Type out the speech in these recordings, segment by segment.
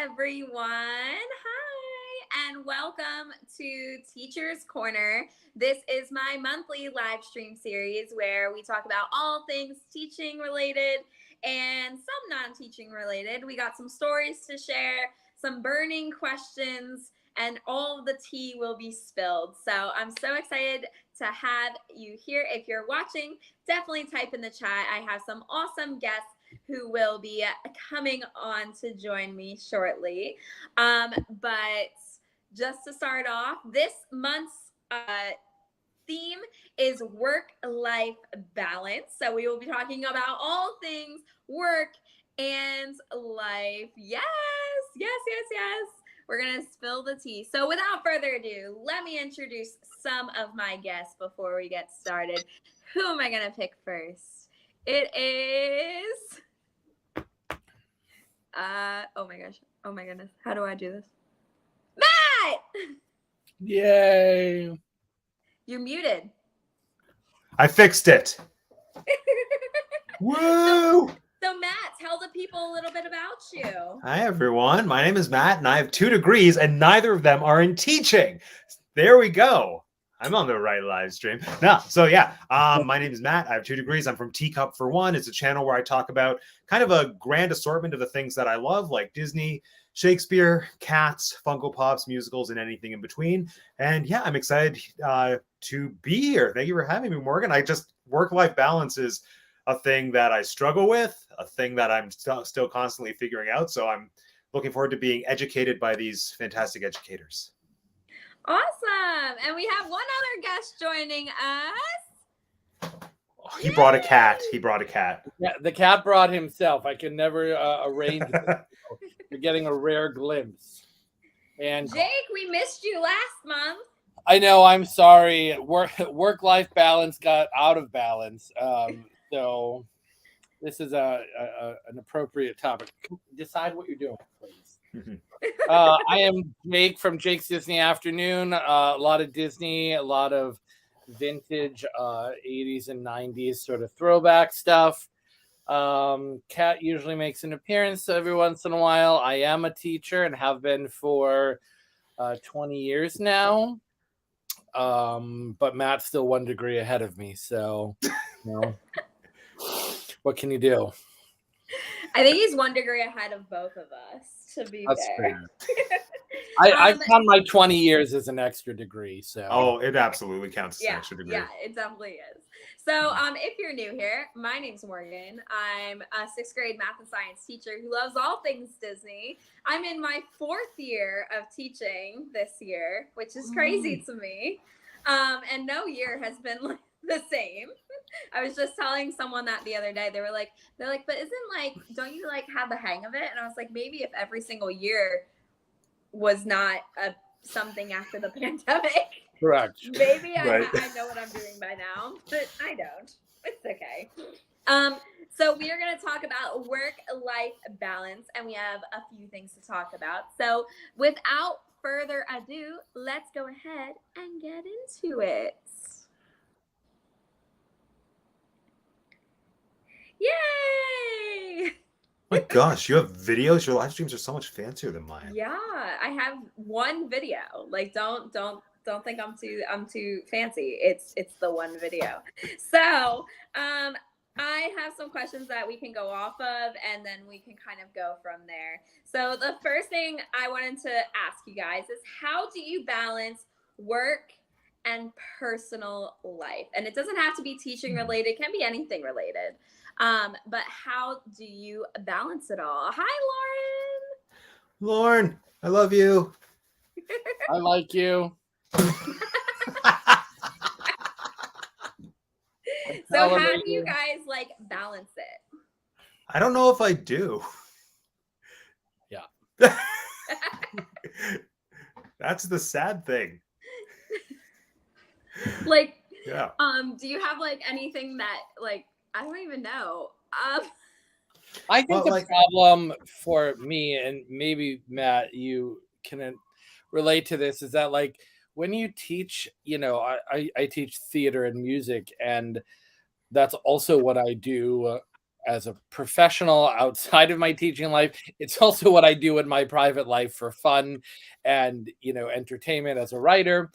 everyone. Hi, and welcome to Teacher's Corner. This is my monthly live stream series where we talk about all things teaching related and some non-teaching related. We got some stories to share, some burning questions, and all the tea will be spilled. So I'm so excited to have you here. If you're watching, definitely type in the chat. I have some awesome guests who will be coming on to join me shortly. But just to start off, this month's theme is work-life balance. So we will be talking about all things work and life. Yes. We're going to spill the tea. So without further ado, let me introduce some of my guests before we get started. Who am I going to pick first? It is... oh my gosh. Oh my goodness. How do I do this? Matt! Yay. You're muted. I fixed it. Woo! So Matt, tell the people a little bit about you. Hi, everyone. My name is Matt, and I have 2 degrees, and neither of them are in teaching. There we go. I'm on the right live stream. My name is Matt. I have 2 degrees. I'm from Teacup for One. It's a channel where I talk about kind of a grand assortment of the things that I love, like Disney, Shakespeare, cats, Funko Pops, musicals, and anything in between. And yeah, I'm excited to be here. Thank you for having me, Morgan. Work-life balance is a thing that I struggle with, a thing that I'm still constantly figuring out. So I'm looking forward to being educated by these fantastic educators. Awesome. And we have one other guest joining us. He brought a cat. Yeah, the cat brought himself. I can never arrange it. You're getting a rare glimpse. And Jake, we missed you last month. I know, I'm sorry. Work-life balance got out of balance. So this is an appropriate topic. Decide what you're doing, please. I am Jake from Jake's Disney Afternoon. A lot of Disney, a lot of vintage 80s and 90s sort of throwback stuff. Kat usually makes an appearance every once in a while. I am a teacher and have been for 20 years now. But Matt's still 1 degree ahead of me. So, what can you do? I think he's 1 degree ahead of both of us, to be fair. I count my 20 years as an extra degree. So it absolutely counts as an extra degree. Yeah, it definitely is. So if you're new here, my name's Morgan. I'm a 6th grade math and science teacher who loves all things Disney. I'm in my 4th year of teaching this year, which is crazy to me. And no year has been the same. I was just telling someone that the other day. They're like, but don't you have the hang of it? And I was like, maybe if every single year was not something after the pandemic. Correct. Maybe I know what I'm doing by now, but I don't. It's okay. So we are going to talk about work-life balance, and we have a few things to talk about. So without further ado, let's go ahead and get into it. Yay! My gosh, you have videos. Your live streams are so much fancier than mine. Yeah, I have one video. Don't think I'm too fancy. It's the one video. So I have some questions that we can go off of, and then we can kind of go from there. So the first thing I wanted to ask you guys is, how do you balance work and personal life? And it doesn't have to be teaching related. It can be anything related. But how do you balance it all? Hi, Lauren, I love you. I like you. So how do you guys balance it? I don't know if I do. Yeah. That's the sad thing. Yeah. Do you have anything that I don't even know. I think the problem for me, and maybe Matt, you can relate to this, is that when you teach, I teach theater and music, and that's also what I do as a professional outside of my teaching life. It's also what I do in my private life for fun and, entertainment as a writer.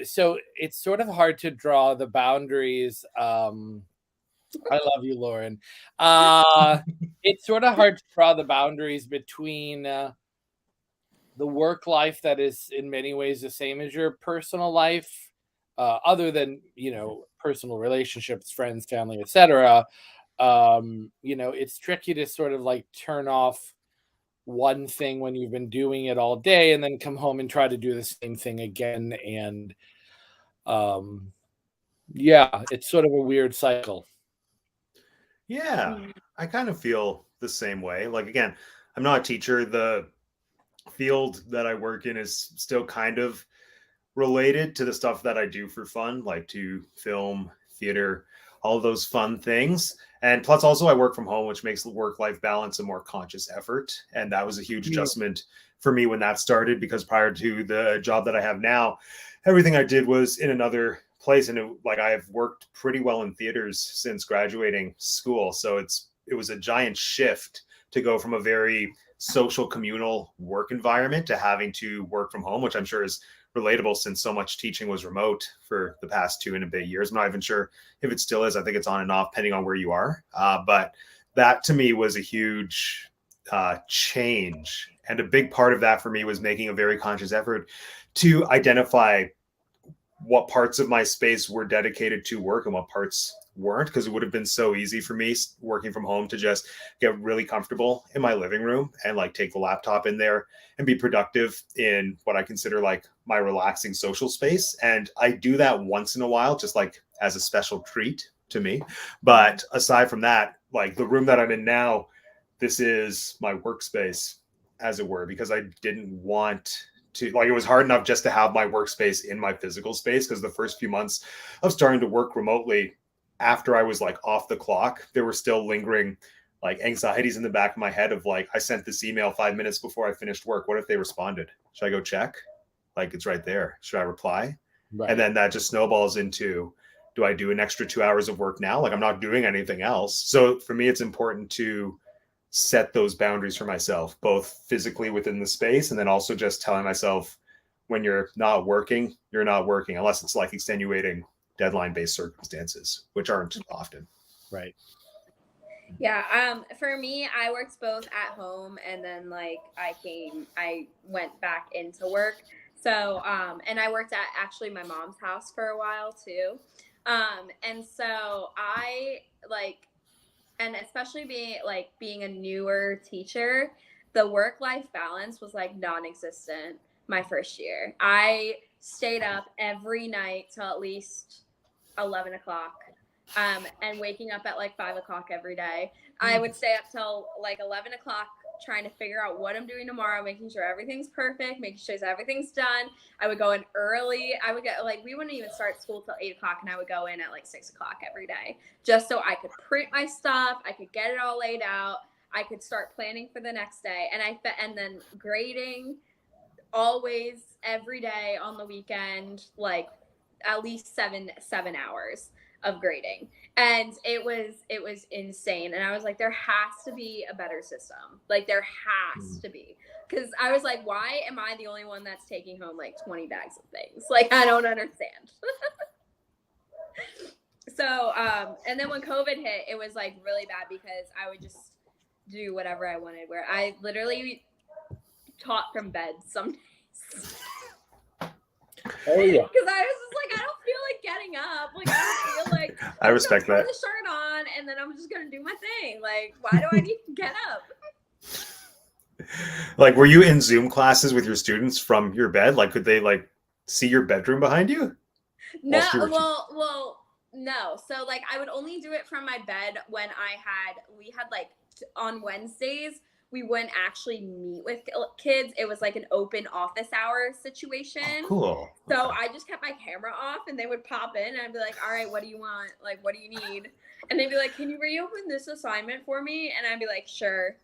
So it's sort of hard to draw the boundaries. I love you, Lauren. It's sort of hard to draw the boundaries between the work life that is in many ways the same as your personal life, other than, personal relationships, friends, family, etc. It's tricky to sort of like turn off one thing when you've been doing it all day and then come home and try to do the same thing again. And yeah, it's sort of a weird cycle. Yeah, I kind of feel the same way. Like, again, I'm not a teacher. The field that I work in is still kind of related to the stuff that I do for fun, like to film, theater, all of those fun things. And plus, also, I work from home, which makes the work-life balance a more conscious effort. And that was a huge adjustment for me when that started, because prior to the job that I have now, everything I did was in another place. And I've worked pretty well in theaters since graduating school. So it was a giant shift to go from a very social communal work environment to having to work from home, which I'm sure is relatable since so much teaching was remote for the past 2 and a bit years. I'm not even sure if it still is. I think it's on and off depending on where you are. But that to me was a huge change. And a big part of that for me was making a very conscious effort to identify what parts of my space were dedicated to work and what parts weren't, because it would have been so easy for me working from home to just get really comfortable in my living room and like take the laptop in there and be productive in what I consider like my relaxing social space. And I do that once in a while, just like as a special treat to me. But aside from that, like the room that I'm in now, this is my workspace, as it were, because I didn't want to, like, it was hard enough just to have my workspace in my physical space, because the first few months of starting to work remotely after I was like off the clock, there were still lingering like anxieties in the back of my head of like, I sent this email 5 minutes before I finished work. What if they responded? Should I go check? Like, it's right there. Should I reply? Right. And then that just snowballs into, do I do an extra 2 hours of work now? Like, I'm not doing anything else. So for me, it's important to set those boundaries for myself, both physically within the space, and then also just telling myself, when you're not working, you're not working, unless it's like extenuating deadline-based circumstances, which aren't often. Right. Yeah. For me, I worked both at home and then like I went back into work. So, and I worked at actually my mom's house for a while too. And so I like, and especially being a newer teacher, the work-life balance was like non-existent my first year. I stayed up every night till at least 11 o'clock, and waking up at like 5 o'clock every day. I would stay up till like 11 o'clock trying to figure out what I'm doing tomorrow, making sure everything's perfect, making sure everything's done. I would go in early. I would get like, we wouldn't even start school till 8 o'clock, and I would go in at like 6 o'clock every day just so I could print my stuff. I could get it all laid out. I could start planning for the next day. And then grading always every day on the weekend, like at least seven hours of grading. And it was insane. And I was like, there has to be a better system. Like there has to be. Because I was like, why am I the only one that's taking home like 20 bags of things? Like, I don't understand. So, and then when COVID hit, it was like really bad because I would just do whatever I wanted, where I literally taught from bed some days. Oh yeah. Because I was just like, I don't feel like getting up. Like I don't feel like I respect that. Put the shirt on, and then I'm just gonna do my thing. Like, why do I need to get up? Like, were you in Zoom classes with your students from your bed? Like, could they like see your bedroom behind you? No, well, no. So like, I would only do it from my bed when we had like on Wednesdays. We wouldn't actually meet with kids. It was like an open office hour situation. Oh, cool. So I just kept my camera off, and they would pop in, and I'd be like, all right, what do you want? Like, what do you need? And they'd be like, can you reopen this assignment for me? And I'd be like, sure.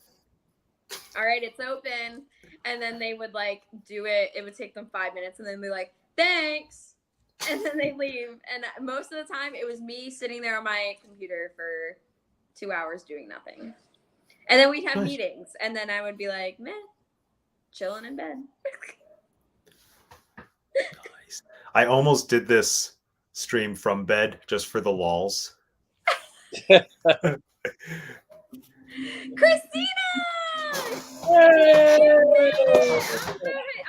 All right, it's open. And then they would like do it. It would take them 5 minutes, and then be like, thanks. And then they leave. And most of the time it was me sitting there on my computer for 2 hours doing nothing. And then we'd have Nice. meetings, and then I would be like, meh, chilling in bed. Nice. I almost did this stream from bed just for the lols. Christina! Yay!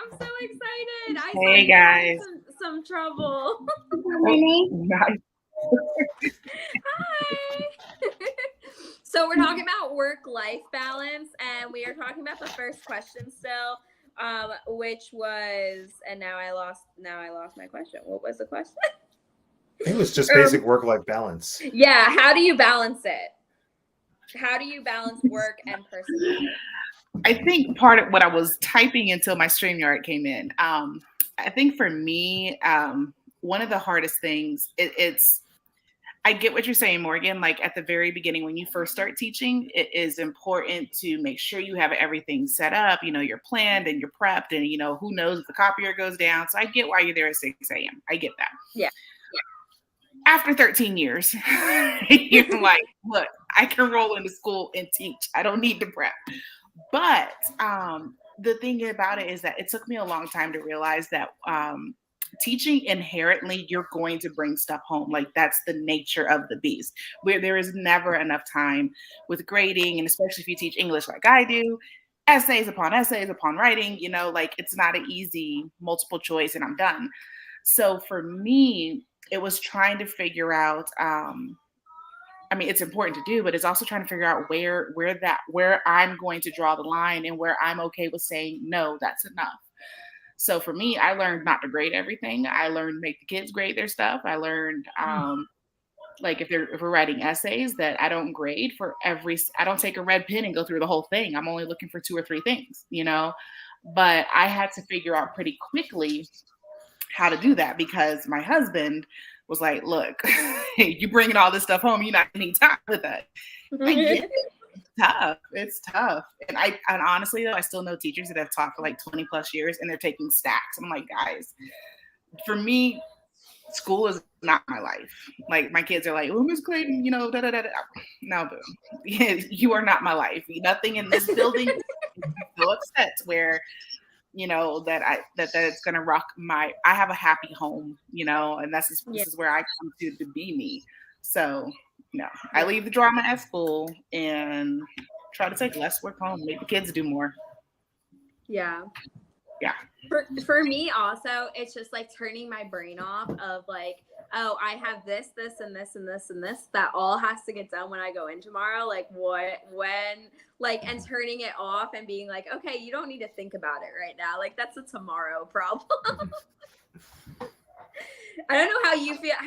I'm so excited. I Hey, saw you guys. having some trouble. Nice. Hi. So we're talking about work-life balance, and we are talking about the first question still, which was, and now I lost my question. What was the question? I think it was just basic work-life balance. Yeah, how do you balance it? How do you balance work and personal life? I think part of what I was typing until my StreamYard came in. I think for me, one of the hardest things, it's I get what you're saying, Morgan. Like at the very beginning, when you first start teaching, it is important to make sure you have everything set up. You know, you're planned and you're prepped, and you know who knows if the copier goes down. So I get why you're there at 6 a.m. I get that. Yeah. After 13 years, you're like, look, I can roll into school and teach. I don't need to prep. But the thing about it is that it took me a long time to realize that teaching inherently, you're going to bring stuff home. Like that's the nature of the beast, where there is never enough time with grading. And especially if you teach English like I do, essays upon writing, you know, like it's not an easy multiple choice and I'm done. So for me, it was trying to figure out, I mean, it's important to do, but it's also trying to figure out where I'm going to draw the line and where I'm okay with saying, no, that's enough. So for me, I learned not to grade everything. I learned to make the kids grade their stuff. I learned, like if we're writing essays, that I don't grade for I don't take a red pen and go through the whole thing. I'm only looking for 2 or 3 things, you know, but I had to figure out pretty quickly how to do that because my husband was like, look, you bringing all this stuff home, you're not gonna need time with that. I get it. It's tough. And honestly though, I still know teachers that have taught for like 20 plus years and they're taking stacks. I'm like, guys, for me, school is not my life. Like my kids are like, oh, Miss Clayton, you know, da da da da. No, boo. You are not my life. Nothing in this building is so upset where you know, that it's gonna rock I have a happy home, you know, and this is where I come to be me. So, you know, I leave the drama at school and try to take less work home, make the kids do more. Yeah. Yeah. For me also, it's just like turning my brain off of like, oh, I have this, and this, and this, and this. That all has to get done when I go in tomorrow. Like and turning it off and being like, okay, you don't need to think about it right now. Like that's a tomorrow problem. I don't know how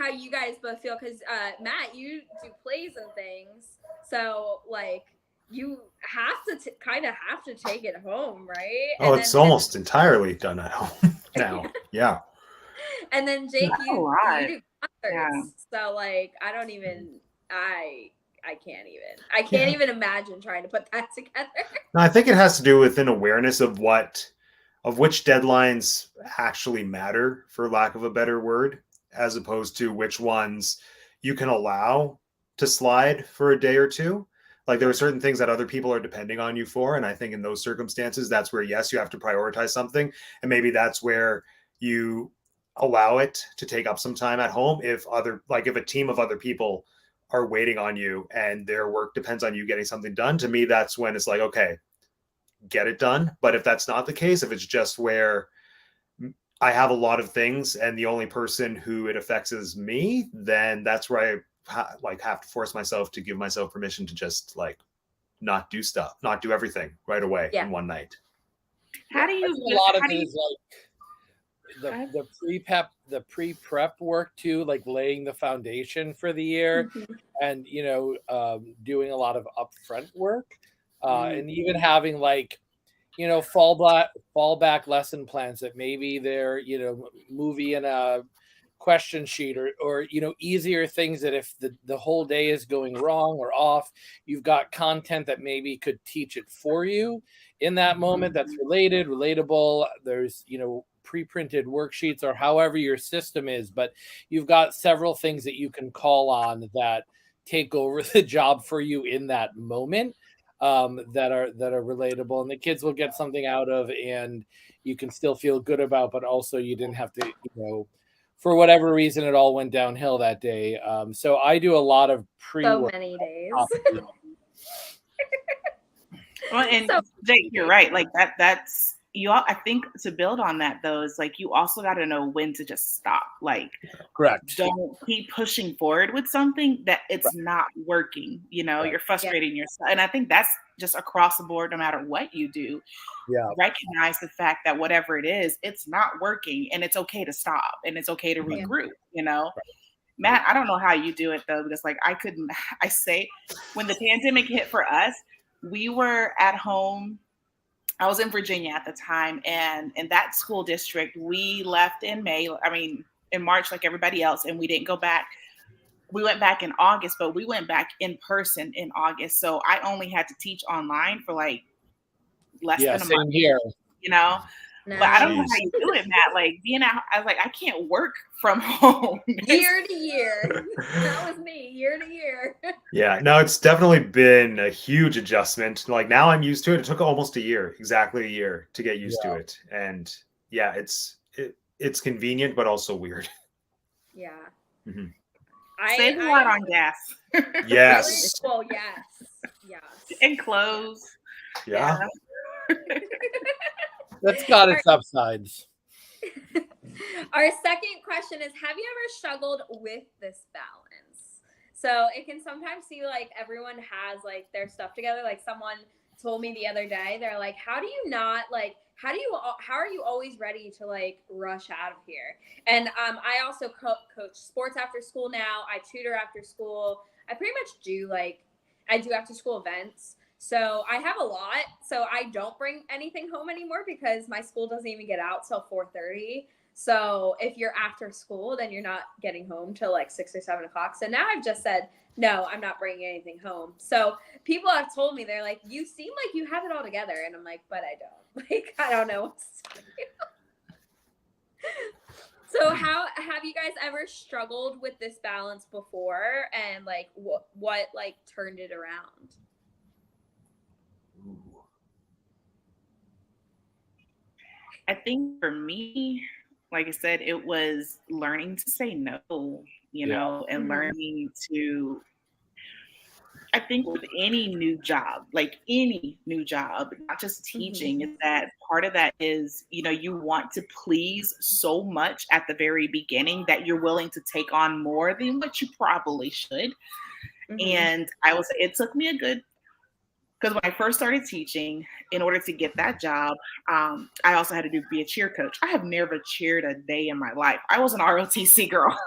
you guys both feel, because Matt, you do plays and things. So like you have to kind of have to take it home, right? Oh, it's almost entirely done at home now. Yeah. And then Jake, you do concerts. Yeah. So like I can't even imagine trying to put that together. No, I think it has to do with an awareness of which deadlines actually matter, for lack of a better word, as opposed to which ones you can allow to slide for a day or two. Like there are certain things that other people are depending on you for. And I think in those circumstances, that's where, yes, you have to prioritize something. And maybe that's where you allow it to take up some time at home. If a team of other people are waiting on you and their work depends on you getting something done, to me, that's when it's like, okay, get it done. But if that's not the case, if it's just where I have a lot of things and the only person who it affects is me, then that's where I have to force myself to give myself permission to just like not do everything right away in one night. How do you? A lot of it is like the pre-prep work too, like laying the foundation for the year, and you know, doing a lot of upfront work, and even having like, you know, fallback lesson plans that maybe they're, you know, movie and a question sheet or you know, easier things that if the whole day is going wrong or off, you've got content that maybe could teach it for you in that moment that's relatable. There's, you know, pre-printed worksheets or however your system is, but you've got several things that you can call on that take over the job for you in that moment, that are relatable, and the kids will get something out of, and you can still feel good about, but also you didn't have to, for whatever reason, it all went downhill that day. So I do a lot of So many days. Well, and Jake, you're right. Like that's you all. I think to build on that though is like you also got to know when to just stop. Like, correct. Don't keep pushing forward with something that it's not working. You're frustrating yourself, and I think that's just across the board. No matter what you do, recognize the fact that whatever it is, it's not working, and it's okay to stop, and it's okay to regroup. Matt, I don't know how you do it though, because like I couldn't. I say when the pandemic hit for us. We were at home. I was in Virginia at the time, and in that school district, we left in March, like everybody else, and we didn't go back. We went back in August, but we went back in person in August. So I only had to teach online for like less than a month. Here. No. But I don't know how you do it, Matt. Like being out, I was like, I can't work from home. Year to year. That was me, year to year. Yeah, no, it's definitely been a huge adjustment. Like now I'm used to it. It took almost a year, exactly a year to get used to it. And yeah, it's convenient, but also weird. Yeah. Mm-hmm. Save a lot on gas. Yes. Well, yes. And clothes. Yeah. That's got its upsides. Our second question is, have you ever struggled with this balance? So it can sometimes seem like everyone has like their stuff together. Like someone told me the other day, they're like, how are you always ready to like rush out of here? And I also coach sports after school now. I tutor after school. I pretty much do I do after school events. So I have a lot. So I don't bring anything home anymore because my school doesn't even get out till 4:30. So if you're after school, then you're not getting home till like 6 or 7 o'clock. So now I've just said, no, I'm not bringing anything home. So people have told me, they're like, you seem like you have it all together. And I'm like, but I don't. Like, I don't know what to tell you. So how have you guys ever struggled with this balance before? And like what like turned it around? I think for me, like I said, it was learning to say no, and learning to, I think with any new job, not just teaching, is that part of that is, you want to please so much at the very beginning that you're willing to take on more than what you probably should. And it took me because when I first started teaching, in order to get that job, I also had to be a cheer coach. I have never cheered a day in my life. I was an ROTC girl.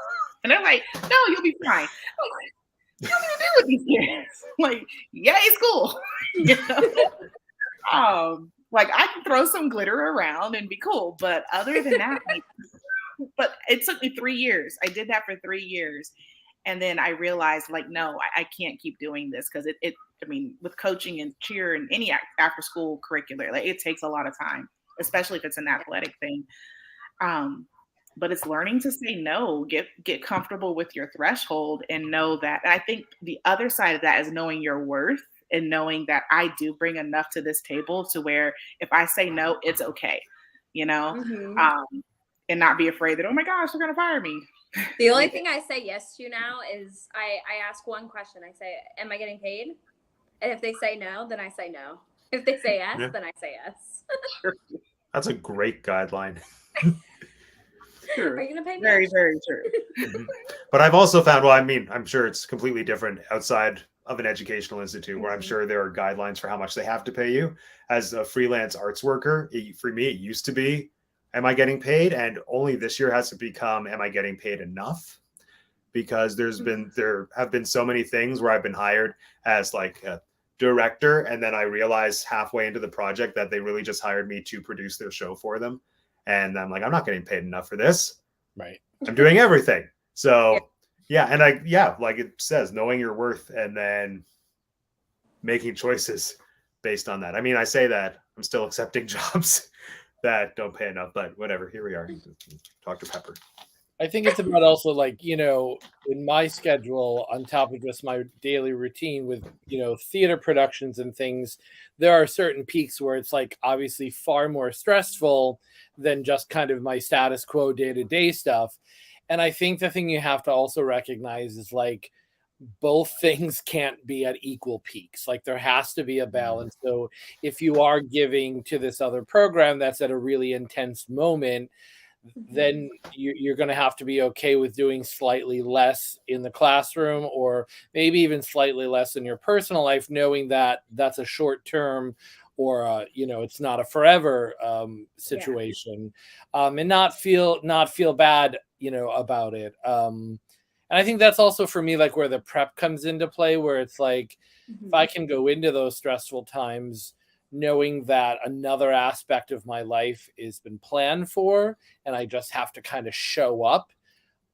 And they're like, no, you'll be fine. I'm like, what do you do with these kids? Like, yeah, it's cool. Like I can throw some glitter around and be cool. But other than that, but it took me 3 years. I did that for 3 years. And then I realized, like, no, I can't keep doing this because with coaching and cheer and any after school curricular, like it takes a lot of time, especially if it's an athletic thing. But it's learning to say no, get comfortable with your threshold and know that. And I think the other side of that is knowing your worth and knowing that I do bring enough to this table to where if I say no, it's okay, and not be afraid that, oh my gosh, they're going to fire me. The only thing I say yes to now is I ask one question. I say, am I getting paid? And if they say no, then I say no. If they say yes, then I say yes. That's a great guideline. Sure. Are you going to pay me? Very, very true. But I've also found, I'm sure it's completely different outside of an educational institute where I'm sure there are guidelines for how much they have to pay you. As a freelance arts worker, for me, it used to be, am I getting paid? And only this year has it become, am I getting paid enough? Because there have been so many things where I've been hired as like a director. And then I realized halfway into the project that they really just hired me to produce their show for them. And I'm like, I'm not getting paid enough for this. Right. I'm doing everything. So like it says, knowing your worth and then making choices based on that. I mean, I say that I'm still accepting jobs that don't pay enough, but whatever, here we are. Dr. Pepper. I think it's about also like, in my schedule, on top of just my daily routine with, theater productions and things, there are certain peaks where it's like obviously far more stressful than just kind of my status quo day to day stuff. And I think the thing you have to also recognize is like both things can't be at equal peaks. Like there has to be a balance. So if you are giving to this other program that's at a really intense moment, then you're going to have to be okay with doing slightly less in the classroom, or maybe even slightly less in your personal life, knowing that that's a short term, or it's not a forever situation, and not feel bad about it. And I think that's also for me like where the prep comes into play, where it's like if I can go into those stressful times knowing that another aspect of my life has been planned for and I just have to kind of show up,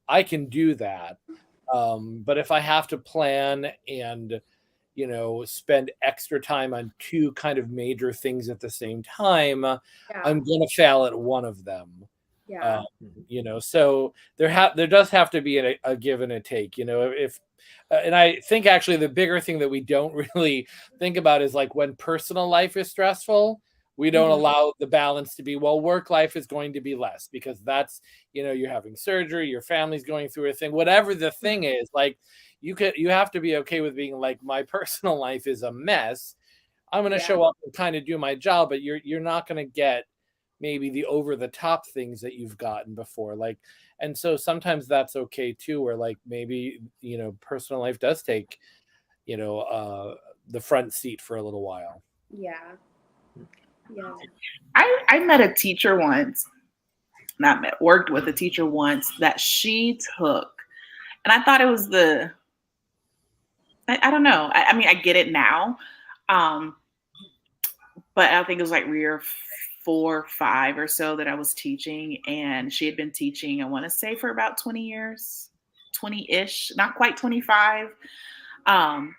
I can do that. But if I have to plan and spend extra time on two kind of major things at the same time, I'm going to fail at one of them. Yeah. So there does have to be a give and a take, if and I think actually the bigger thing that we don't really think about is like when personal life is stressful, we don't allow the balance to be, well, work life is going to be less because that's, you're having surgery, your family's going through a thing, whatever the thing is, like you have to be okay with being like, my personal life is a mess. I'm going to show up and kind of do my job, but you're not going to get maybe the over the top things that you've gotten before. Like, and so sometimes that's okay too, where like maybe, personal life does take, the front seat for a little while. Yeah. Yeah. I met a teacher once, worked with a teacher once that she took, and I thought it was I don't know. I mean, I get it now. But I think it was like year 4, 5 or so that I was teaching, and she had been teaching, I want to say for about 20 years, 20-ish, not quite 25.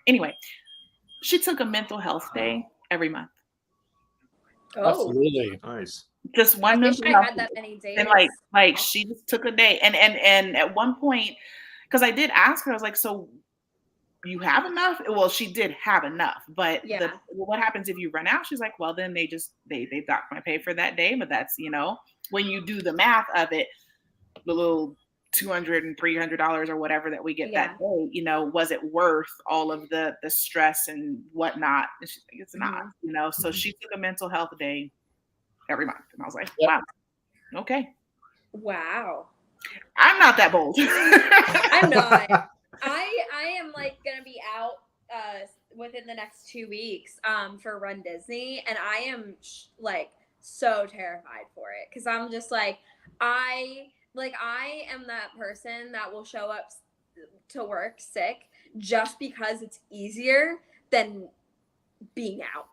Anyway, she took a mental health day every month. Oh, absolutely. Nice. Just one I wish mental I health had that day. many days. And like she just took a day, and at one point, because I did ask her, I was like, so you have enough? Well, she did have enough, but what happens if you run out? She's like, well, then they dock my pay for that day. But that's, when you do the math of it, the little $200 and $300 or whatever that we get that day, was it worth all of the stress and whatnot? And she's like, it's not, so she took a mental health day every month. And I was like, wow, okay. Wow. I'm not that bold. I'm not. I am like gonna be out within the next 2 weeks for Run Disney, and I am like so terrified for it because I'm just like I am that person that will show up to work sick just because it's easier than being out.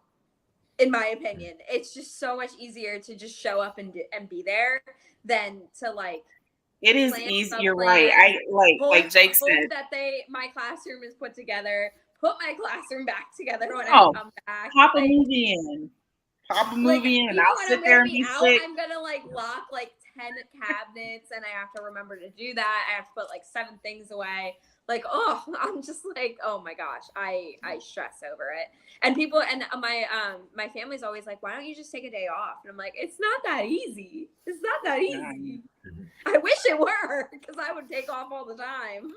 In my opinion, it's just so much easier to just show up and be there than to like. It is easy. You're right. I like Jake said that my classroom is put together. Put my classroom back together when I come back. Pop a movie in. Pop a movie in, and I'll sit there and be sick. I'm gonna like lock like 10 cabinets, and I have to remember to do that. I have to put like 7 things away. Like, I'm just like, oh my gosh, I stress over it. And people and my family's always like, why don't you just take a day off? And I'm like, it's not that easy. It's not that easy. I wish it were, because I would take off all the time.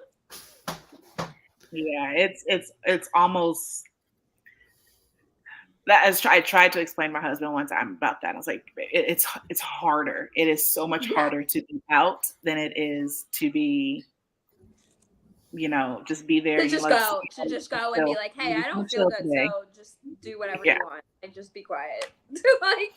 Yeah, it's almost that. As I tried to explain to my husband one time about that. I was like, it's harder. It is so much harder to be out than it is to be, just be there. To just go and be like, hey, I don't feel good, so just do whatever you want and just be quiet. Like,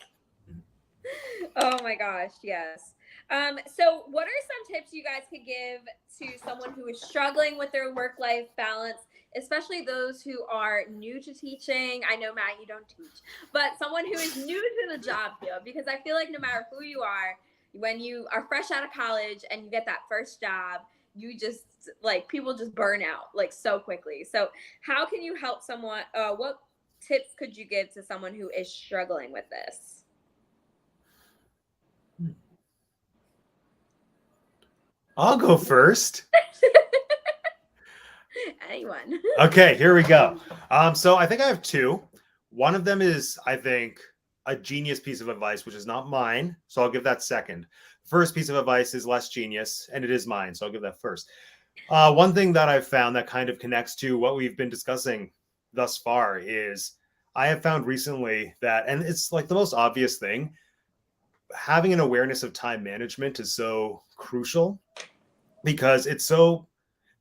oh my gosh, yes. So what are some tips you guys could give to someone who is struggling with their work-life balance, especially those who are new to teaching? I know, Matt, you don't teach, but someone who is new to the job field, because I feel like no matter who you are, when you are fresh out of college and you get that first job, you just like people just burn out like so quickly. So how can you help someone? What tips could you give to someone who is struggling with this? I'll go first. Anyone. Okay, here we go. So I think I have two. One of them is, I think, a genius piece of advice, which is not mine. So I'll give that second. First piece of advice is less genius, and it is mine. So I'll give that first. One thing that I've found that kind of connects to what we've been discussing thus far is I have found recently that, and it's like the most obvious thing, having an awareness of time management is so crucial because it's so,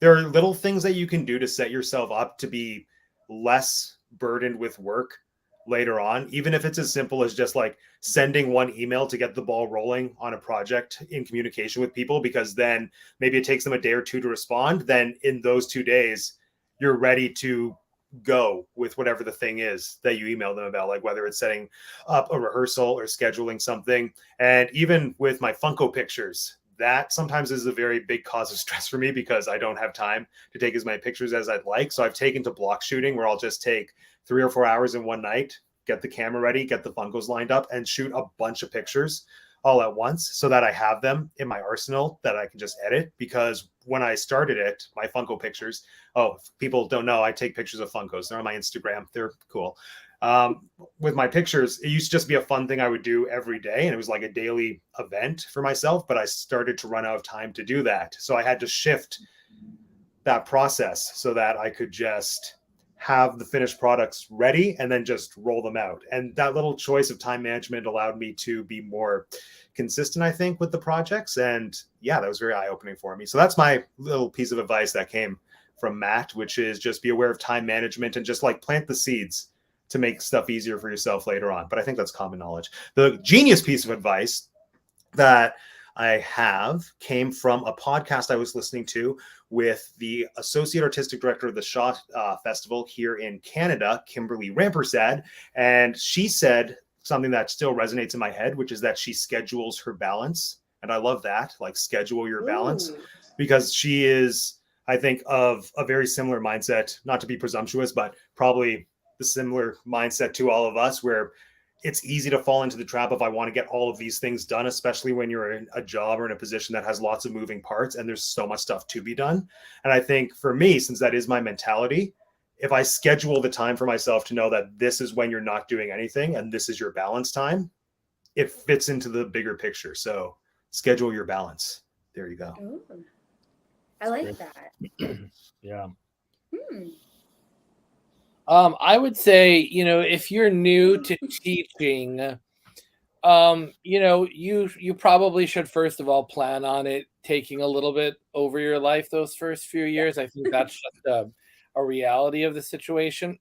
there are little things that you can do to set yourself up to be less burdened with work later on, even if it's as simple as just like sending one email to get the ball rolling on a project in communication with people, because then maybe it takes them a day or two to respond. Then in those 2 days, you're ready to go with whatever the thing is that you email them about, like whether it's setting up a rehearsal or scheduling something. And even with my Funko pictures, that sometimes is a very big cause of stress for me because I don't have time to take as many pictures as I'd like. So I've taken to block shooting, where I'll just take 3 or 4 hours in one night, get the camera ready, get the Funkos lined up, and shoot a bunch of pictures all at once so that I have them in my arsenal that I can just edit. Because when I started it, my Funko pictures, oh, if people don't know, I take pictures of Funkos. They're on my Instagram. They're cool. With my pictures, it used to just be a fun thing I would do every day, and it was like a daily event for myself, but I started to run out of time to do that. So I had to shift that process so that I could just have the finished products ready and then just roll them out. And that little choice of time management allowed me to be more consistent, I think, with the projects. And yeah, that was very eye-opening for me. So that's my little piece of advice that came from Matt, which is just be aware of time management and just like plant the seeds to make stuff easier for yourself later on. But I think that's common knowledge. The genius piece of advice that I have came from a podcast I was listening to with the Associate Artistic Director of the Shaw Festival here in Canada, Kimberly Rampersad. And she said something that still resonates in my head, which is that she schedules her balance. And I love that, like schedule your balance, because she is, I think, of a very similar mindset, not to be presumptuous, but probably the similar mindset to all of us, where it's easy to fall into the trap of I want to get all of these things done, especially when you're in a job or in a position that has lots of moving parts and there's so much stuff to be done. And I think for me, since that is my mentality, if I schedule the time for myself to know that this is when you're not doing anything and this is your balance time, it fits into the bigger picture. So schedule your balance. There you go. Ooh, I like that. Yeah. Hmm. I would say, if you're new to teaching, you probably should first of all plan on it taking a little bit over your life those first few years. I think that's just a reality of the situation,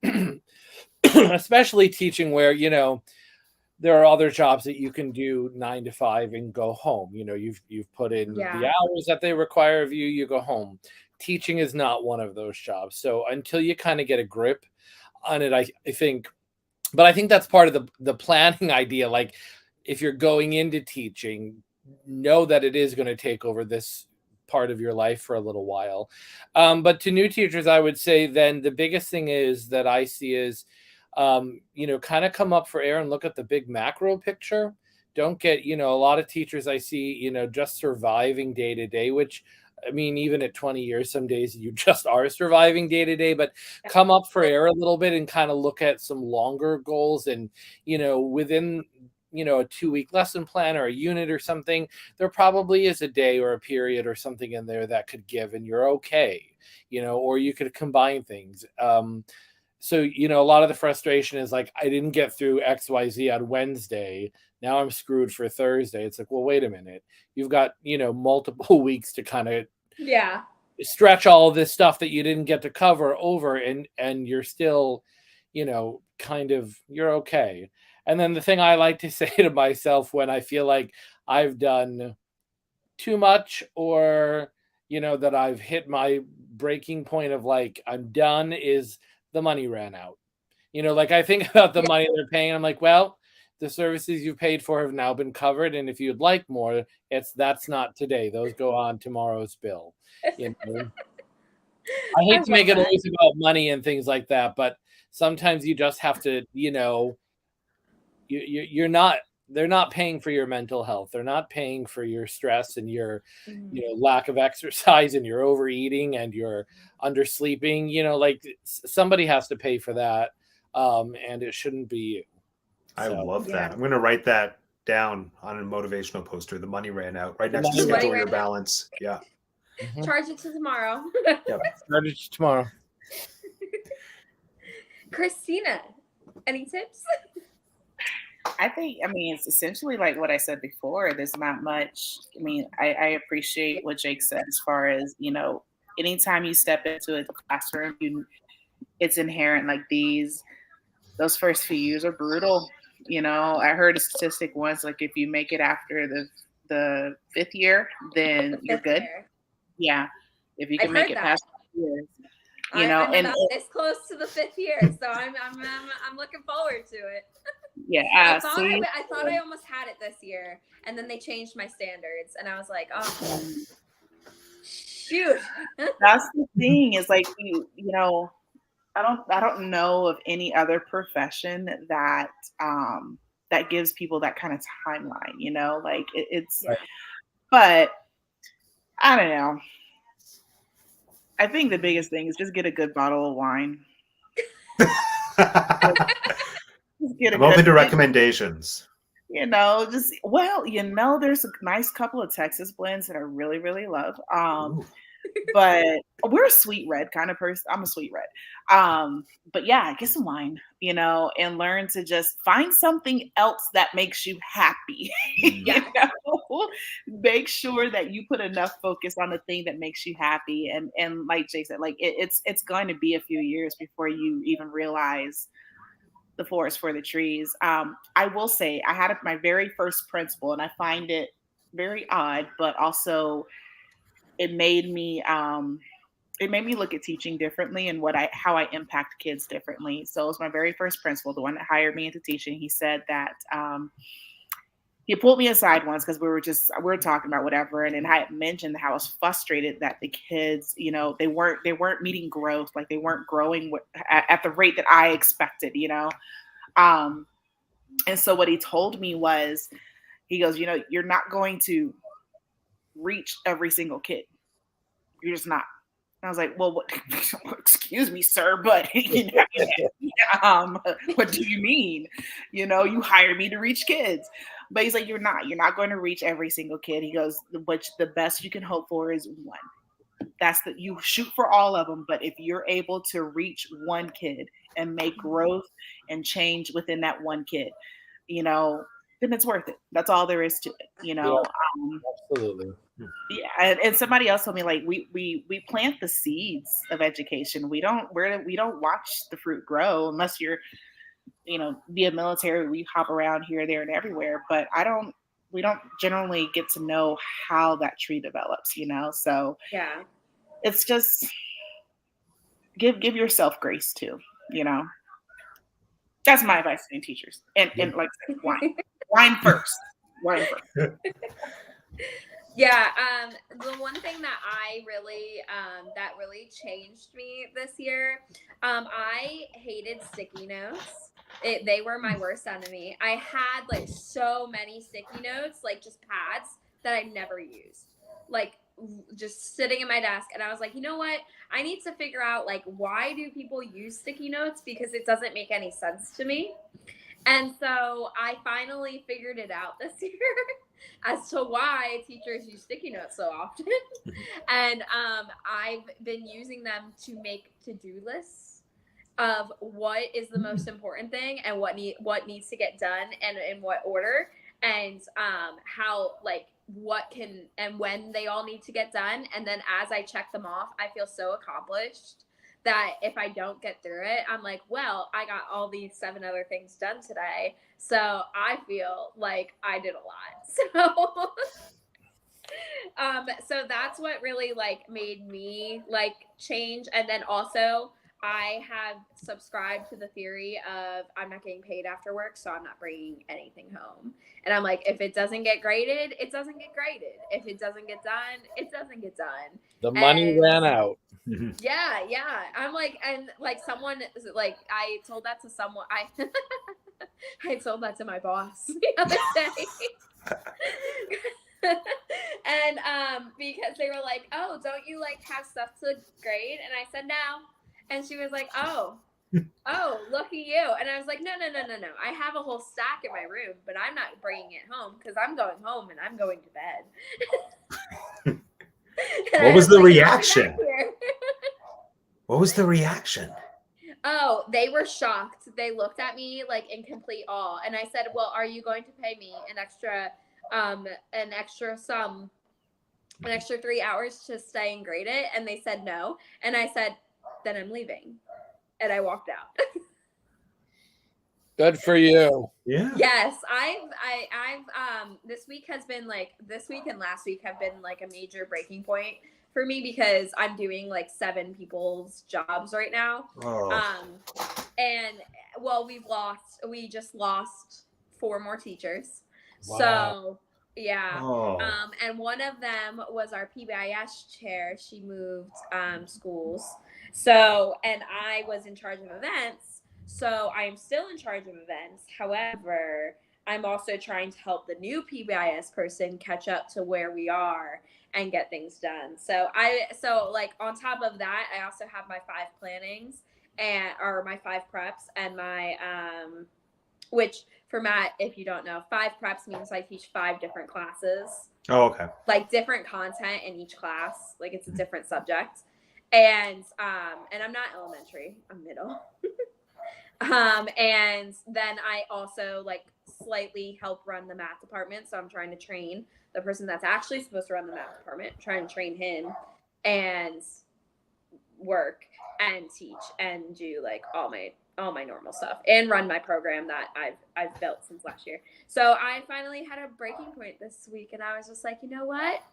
especially teaching where, there are other jobs that you can do 9 to 5 and go home. You've put in the hours that they require of you, you go home. Teaching is not one of those jobs. So until you kind of get a grip on it, I think, but I think that's part of the planning idea. Like if you're going into teaching, know that it is going to take over this part of your life for a little while. But to new teachers, I would say then the biggest thing is that I see is, kind of come up for air and look at the big macro picture. Don't get, a lot of teachers I see, just surviving day to day, which I mean, even at 20 years, some days you just are surviving day to day, but come up for air a little bit and kind of look at some longer goals. And, within, a 2-week lesson plan or a unit or something, there probably is a day or a period or something in there that could give and you're okay, or you could combine things. So, a lot of the frustration is like, I didn't get through XYZ on Wednesday. Now I'm screwed for Thursday. It's like, well, wait a minute. You've got, multiple weeks to kind of stretch all of this stuff that you didn't get to cover over and you're still, kind of, you're okay. And then the thing I like to say to myself when I feel like I've done too much or, that I've hit my breaking point of like, I'm done is the money ran out. Like I think about the money they're paying. I'm like, well, the services you've paid for have now been covered. And if you'd like more, that's not today. Those go on tomorrow's bill. I hate to make it always about money and things like that, but sometimes you just have to, you're not they're not paying for your mental health. They're not paying for your stress and your, Mhm. lack of exercise and your overeating and your undersleeping. Like somebody has to pay for that, and it shouldn't be you. I So, love Yeah. that. I'm going to write that down on a motivational poster. The money ran out. Right The next to money ran schedule your out. balance. Yeah. Mhm. Charge it to tomorrow. Start it tomorrow. Christina, any tips? I think, I mean, it's essentially like what I said before. There's not much. I mean, I appreciate what Jake said as far as, anytime you step into a classroom, it's inherent like those first few years are brutal. I heard a statistic once, like if you make it after the 5th year, then you're Fifth good. year. Yeah. If you can I've make heard it that. past 5 years, I'm and about this close to the 5th year, so I'm looking forward to it. yeah, I thought see, I thought I almost had it this year, and then they changed my standards, and I was like, oh shoot. that's the thing is like I don't know of any other profession that that gives people that kind of timeline, like it's Yeah. but I don't know. I think the biggest thing is just get a good bottle of wine. Just get a I'm open good to recommendations. there's a nice couple of Texas blends that I really, really love. Ooh. But we're a sweet red kind of person. I'm a sweet red. But yeah, get some wine, and learn to just find something else that makes you happy. Yeah. Make sure that you put enough focus on the thing that makes you happy. And like Jay said, like it's going to be a few years before you even realize the forest for the trees. I will say I had my very first principal, and I find it very odd, but also it made me look at teaching differently and how I impact kids differently. So it was my very first principal, the one that hired me into teaching. He said that he pulled me aside once because we were talking about whatever, and then I had mentioned how I was frustrated that the kids, they weren't meeting growth, like they weren't growing at the rate that I expected, and so what he told me was, he goes, you're not going to reach every single kid. You're just not. I was like, well, what, excuse me, sir, but what do you mean? You hired me to reach kids. But he's like, you're not going to reach every single kid. He goes, which the best you can hope for is one. You shoot for all of them, but if you're able to reach one kid and make growth and change within that one kid, then it's worth it. That's all there is to it, Yeah, absolutely. Yeah, and somebody else told me, like, we plant the seeds of education. We don't watch the fruit grow unless you're, be a military. We hop around here, there, and everywhere. But we don't generally get to know how that tree develops. So Yeah. it's just give yourself grace too. That's my advice to teachers. And like I said, wine first. Wine first. Yeah, the one thing that that really changed me this year, I hated sticky notes. They were my worst enemy. I had like so many sticky notes, like just pads that I never used, like just sitting in my desk. And I was like, you know what? I need to figure out like why do people use sticky notes, because it doesn't make any sense to me. And so I finally figured it out this year as to why teachers use sticky notes so often. And I've been using them to make to-do lists of what is the most important thing and what needs to get done and in what order, and how, like, what can and when they all need to get done. And then as I check them off, I feel so accomplished that if I don't get through it, I'm like, well, I got all these 7 other things done today. So I feel like I did a lot. So that's what really like made me like change. And then also I have subscribed to the theory of I'm not getting paid after work, so I'm not bringing anything home. And I'm like, if it doesn't get graded, it doesn't get graded. If it doesn't get done, it doesn't get done. The money ran out. Yeah. I'm like, and like someone, like I told that to someone, I told that to my boss the other day. And because they were like, oh, don't you like have stuff to grade? And I said no. And she was like, oh, look at you. And I was like, no. I have a whole stack in my room, but I'm not bringing it home because I'm going home and I'm going to bed. What was the reaction? What was the reaction? Oh, they were shocked. They looked at me like in complete awe. And I said, well, are you going to pay me an extra 3 hours to stay and grade it? And they said no. And I said, then I'm leaving. And I walked out. Good for you. Yeah. Yes, I've this week and last week have been like a major breaking point for me because I'm doing like 7 people's jobs right now. Oh. And well, we just lost 4 more teachers. Wow. So yeah. Oh. And one of them was our PBIS chair. She moved schools. So, and I was in charge of events. So I am still in charge of events. However, I'm also trying to help the new PBIS person catch up to where we are and get things done. So like on top of that, I also have my 5 plannings or my 5 preps and my which for Matt, if you don't know, 5 preps means I teach 5 different classes. Oh, okay. Like different content in each class. Like it's a different subject. And I'm not elementary, I'm middle. And then I also like slightly help run the math department. So I'm trying to train the person that's actually supposed to run the math department, trying to train him and work and teach and do like all my normal stuff and run my program that I've built since last year. So I finally had a breaking point this week and I was just like, you know what?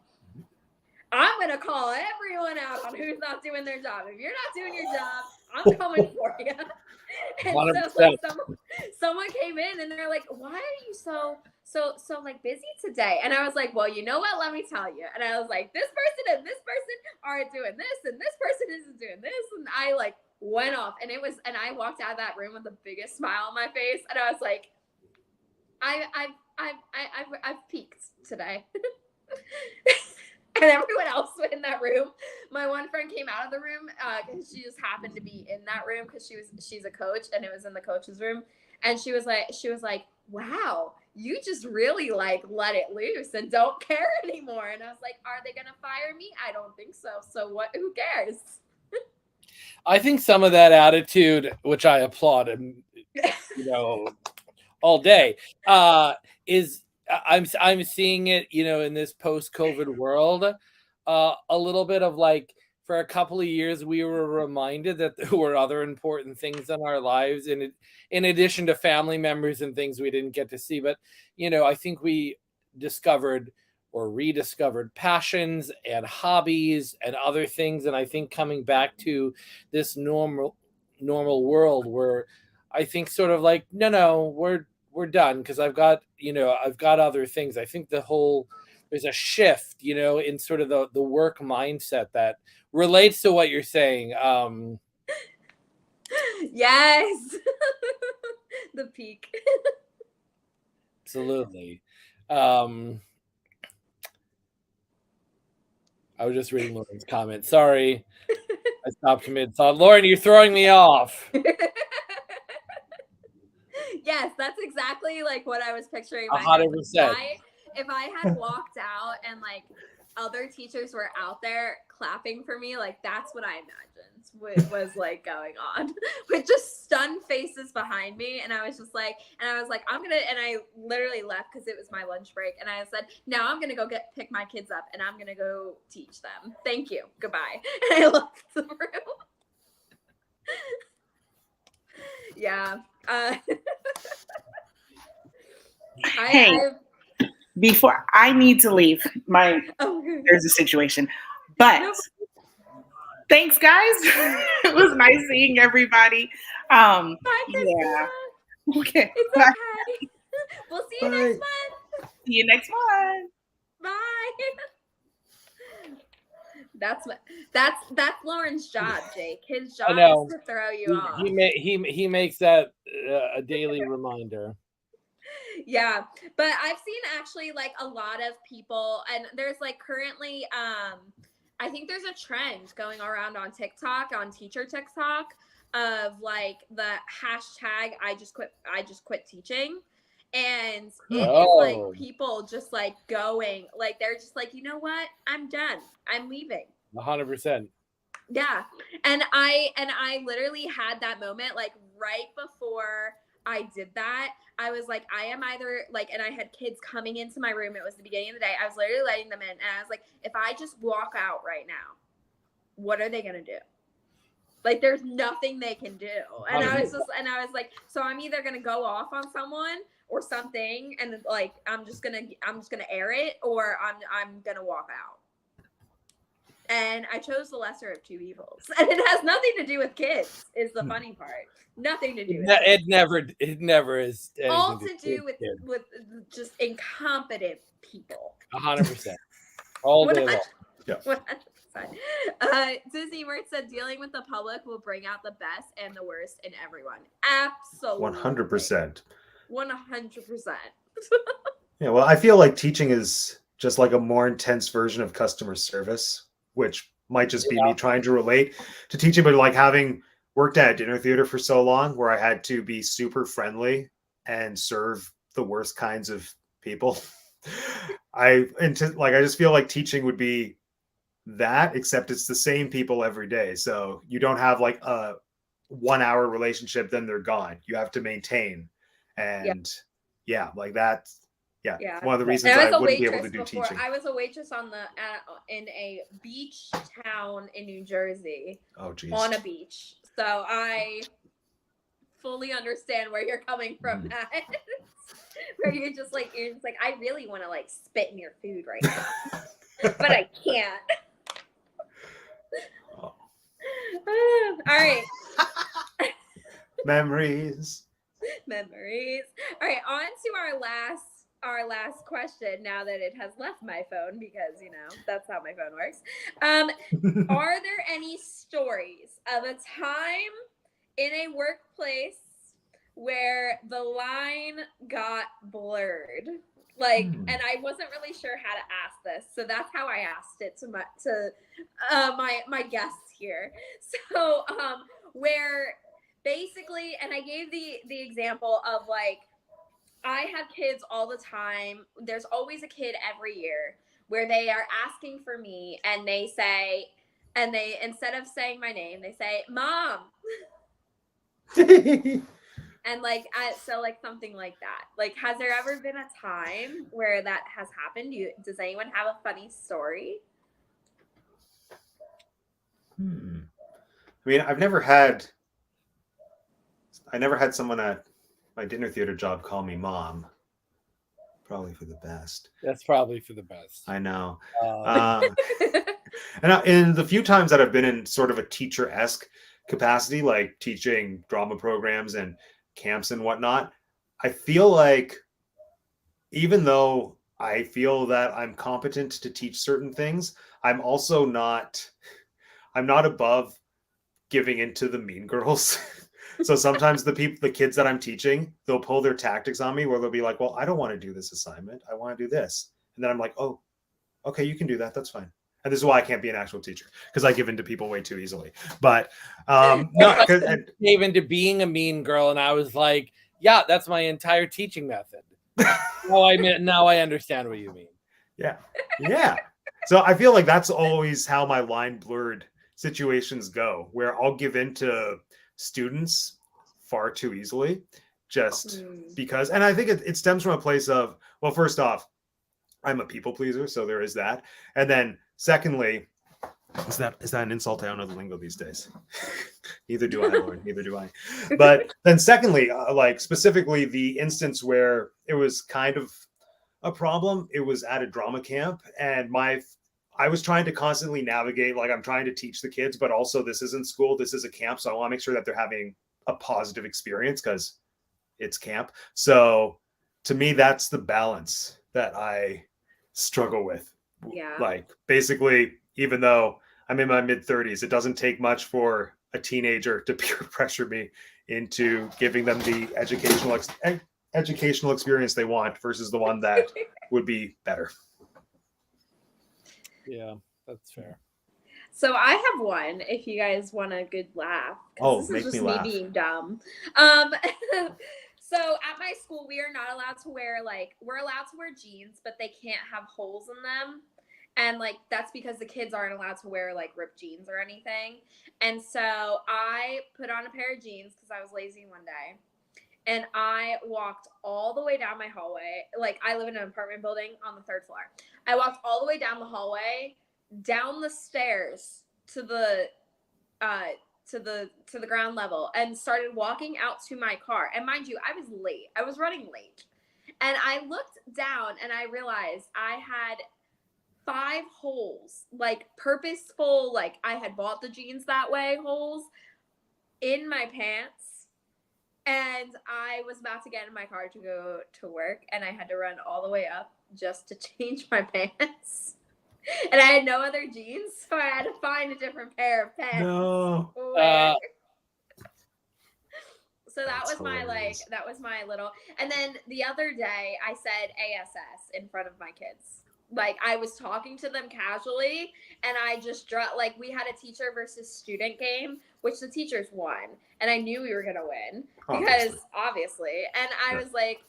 I'm going to call everyone out on who's not doing their job. If you're not doing your job, I'm coming for you. And so like, someone came in and they're like, why are you so like busy today? And I was like, well, you know what? Let me tell you. And I was like, this person and this person are doing this and this person isn't doing this. And I like went off and I walked out of that room with the biggest smile on my face. And I was like, I've peaked today. And everyone else in that room, my one friend came out of the room because she just happened to be in that room because she's a coach and it was in the coach's room. And she was like, wow, you just really like let it loose and don't care anymore. And I was like, are they going to fire me? I don't think so. So what, who cares? I think some of that attitude, which I applaud and all day, is I'm seeing it, in this post-COVID world, a little bit of like, for a couple of years, we were reminded that there were other important things in our lives, in addition to family members and things we didn't get to see. But, I think we discovered or rediscovered passions and hobbies and other things. And I think coming back to this normal world where I think sort of like, no, we're done because I've got other things. I think there's a shift, in sort of the work mindset that relates to what you're saying. Yes. The peak. Absolutely. I was just reading Lauren's comment. Sorry. I stopped mid-thought. Lauren, you're throwing me off. Yes, that's exactly like what I was picturing. 100%. If I had walked out and like other teachers were out there clapping for me, like that's what I imagined was like going on with just stunned faces behind me. And I was like, and I literally left because it was my lunch break. And I said, now I'm going to go pick my kids up and I'm going to go teach them. Thank you. Goodbye. And I left the room. Yeah. Before I need to leave, there's a situation, but thanks, guys. It was nice seeing everybody. Bye, yeah. Okay. It's Bye. okay. We'll see you next month. See you next month. Bye. That's Lauren's job, Jake. His job is to throw you off. He makes that a daily reminder. Yeah, but I've seen actually like a lot of people, and there's like currently I think there's a trend going around on TikTok, on teacher TikTok, of like the hashtag I just quit teaching. And it is like Oh, people just like going, like they're just like, you know what? I'm done. I'm leaving. 100%. Yeah. And I literally had that moment like right before I did that. I was like, I am either like, and I had kids coming into my room. It was the beginning of the day. I was literally letting them in. And I was like, if I just walk out right now, what are they going to do? Like, there's nothing they can do. And I was like, so I'm either going to go off on someone or something. And like, I'm just going to air it, or I'm going to walk out. And I chose the lesser of two evils. And it has nothing to do with kids, is the funny part. Nothing to do with kids. It never is. All to do with just incompetent people. 100%. All day long. 100%. Disney Merch said dealing with the public will bring out the best and the worst in everyone. Absolutely. 100%. 100%. Yeah, well, I feel like teaching is just like a more intense version of customer service, which might just be me trying to relate to teaching, but like having worked at a dinner theater for so long where I had to be super friendly and serve the worst kinds of people. I just feel like teaching would be that, except it's the same people every day. So you don't have like a 1 hour relationship, then they're gone. You have to maintain. And like that. Yeah. One of the reasons I wouldn't be able to do teaching. I was a waitress in a beach town in New Jersey. Oh, geez. On a beach. So I fully understand where you're coming from, Matt. Where you're just like, I really want to like spit in your food right now. But I can't. Oh. All right. Memories. All right, on to our last question, now that it has left my phone, because that's how my phone works. Are there any stories of a time in a workplace where the line got blurred? Like, and I wasn't really sure how to ask this, so that's how I asked it to my guests here. So where basically, and I gave the example of like, I have kids all the time. There's always a kid every year where they are asking for me, and they say, instead of saying my name, they say, Mom. And like, so like something like that. Like, has there ever been a time where that has happened? Does anyone have a funny story? I mean, I never had someone at my dinner theater job call me Mom. Probably for the best. That's probably for the best. I know. And in the few times that I've been in sort of a teacher-esque capacity, like teaching drama programs and camps and whatnot, I feel like even though I feel that I'm competent to teach certain things, I'm not above giving into the mean girls. So sometimes the kids that I'm teaching, they'll pull their tactics on me where they'll be like, well, I don't want to do this assignment. I want to do this. And then I'm like, oh, okay, you can do that. That's fine. And this is why I can't be an actual teacher, because I give in to people way too easily. But no, gave into being a mean girl, and I was like, yeah, that's my entire teaching method. Now I understand what you mean. Yeah. So I feel like that's always how my line blurred situations go, where I'll give in to students far too easily, just because. And I think it stems from a place of, well, first off, I'm a people pleaser, so there is that. And then secondly, is that an insult? I don't know the lingo these days. Neither do I, Lauren. Neither do I. But then secondly, like specifically the instance where it was kind of a problem, it was at a drama camp, and I was trying to constantly navigate, like I'm trying to teach the kids, but also this isn't school, this is a camp. So I want to make sure that they're having a positive experience because it's camp. So to me, that's the balance that I struggle with. Yeah. Like basically, even though I'm in my mid-30s, it doesn't take much for a teenager to peer pressure me into giving them the educational educational experience they want versus the one that would be better. Yeah, that's fair. So I have one. If you guys want a good laugh, because this is Make just me me laugh. being dumb. So at my school, we are not allowed to wear we're allowed to wear jeans, but they can't have holes in them. And that's because the kids aren't allowed to wear ripped jeans or anything. And so I put on a pair of jeans because I was lazy one day. And I walked all the way down my hallway. I live in an apartment building on the 3rd floor. I walked all the way down the hallway, down the stairs to the ground level, and started walking out to my car. And mind you, I was late. I was running late. And I looked down and I realized I had 5 holes, purposeful, I had bought the jeans that way, holes in my pants. And I was about to get in my car to go to work, and I had to run all the way up just to change my pants. And I had no other jeans, so I had to find a different pair of pants. No. So that That's was my hilarious. that was my little. And then the other day I said ASS in front of my kids. I was talking to them casually, and I just we had a teacher versus student game, which the teachers won, and I knew we were gonna win because obviously. And I was like,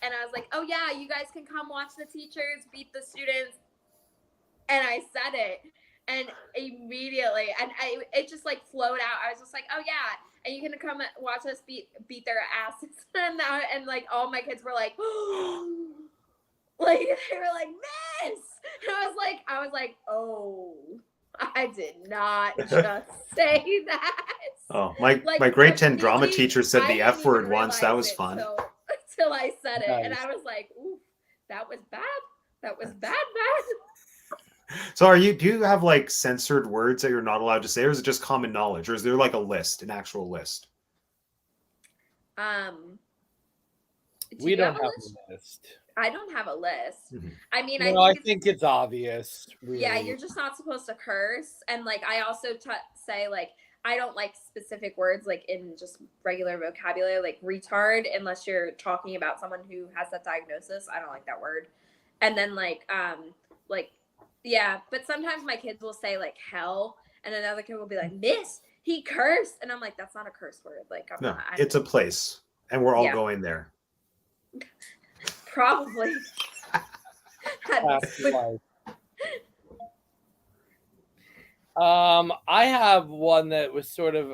oh yeah, you guys can come watch the teachers beat the students. And I said it, and immediately, and it just flowed out. I was just like, oh yeah, and you can come watch us beat their asses. And all my kids were like, they were like, miss. And I was like, oh, I did not just say that. Oh, my grade 10 drama teacher said the F word once. That was fun. Till I said it, Nice. and I was like, ooh, that was bad. That was bad. So do you have censored words that you're not allowed to say, or is it just common knowledge, or is there an actual list? We don't have a list. I don't have a list. Mm-hmm. I mean, I think it's obvious. Really. Yeah, you're just not supposed to curse. And I also say I don't like specific words in just regular vocabulary, like retard, unless you're talking about someone who has that diagnosis. I don't like that word. And then yeah, but sometimes my kids will say hell, and another kid will be like, miss, he cursed. And I'm like, that's not a curse word. It's a place, and we're all going there. Probably. I have one that was sort of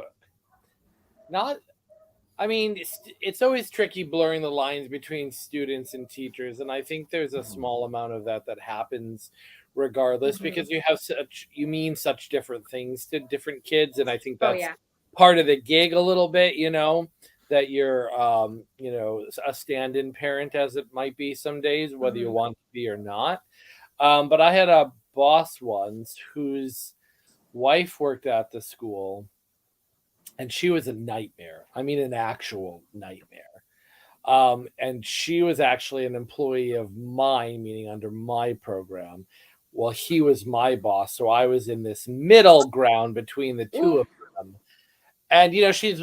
not. I mean, it's always tricky blurring the lines between students and teachers, and I think there's a small amount of that happens regardless, because you mean such different things to different kids, and I think that's part of the gig a little bit, that you're a stand-in parent, as it might be some days, whether you want to be or not. But I had a boss once whose wife worked at the school, and she was a nightmare. I mean, an actual nightmare. And she was actually an employee of mine, meaning under my program. Well, he was my boss, so I was in this middle ground between the two of them. And she's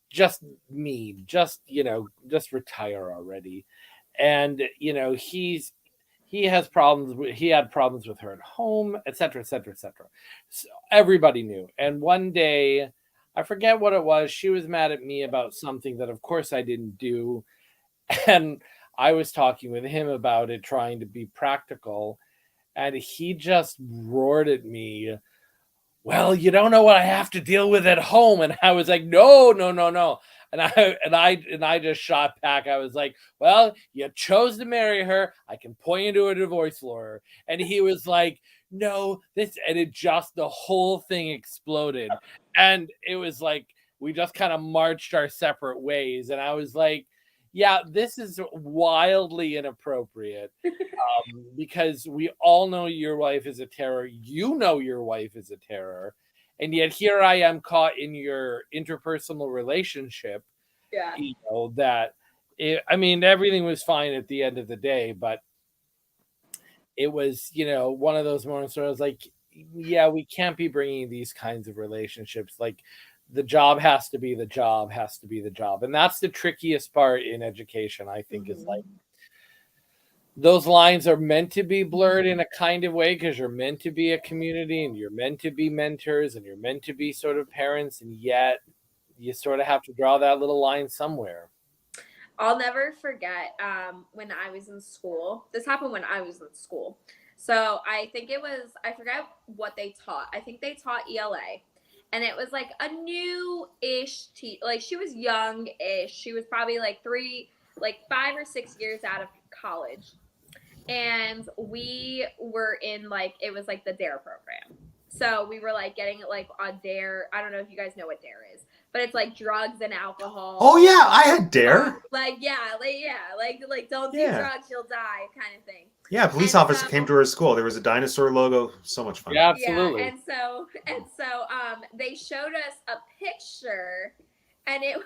just mean, just retire already. And he had problems with her at home, etc., etc., etc. So everybody knew. And one day, I forget what it was, she was mad at me about something that of course I didn't do, and I was talking with him about it, trying to be practical, and he just roared at me, well, you don't know what I have to deal with at home. And I was like, no. And I just shot back. I was like, well, you chose to marry her. I can point you to a divorce lawyer. And he was like, no, and it just, the whole thing exploded. And it was like, we just kind of marched our separate ways. And I was like, yeah, this is wildly inappropriate, because we all know your wife is a terror. You know your wife is a terror. And yet here I am caught in your interpersonal relationship. Yeah. Everything was fine at the end of the day, but it was, one of those moments where I was like, yeah, we can't be bringing these kinds of relationships. the job has to be the job, and that's the trickiest part in education, I think, is like those lines are meant to be blurred in a kind of way because you're meant to be a community and you're meant to be mentors and you're meant to be sort of parents, and yet you sort of have to draw that little line somewhere. I'll never forget when I was in school. This happened when I was in school. So I think it was, I forget what they taught. I think they taught ELA. And it was like a new-ish like she was young-ish. She was probably like 5 or 6 years out of college. And we were in like, it was like the DARE program. So we were like getting like a DARE. I don't know if you guys know what DARE is, but it's like drugs and alcohol. Oh yeah, I had DARE. Like don't do drugs, you'll die, kind of thing. Yeah, a police officer came to our school. There was a dinosaur logo. So much fun. Yeah, absolutely. Yeah, and so they showed us a picture, and it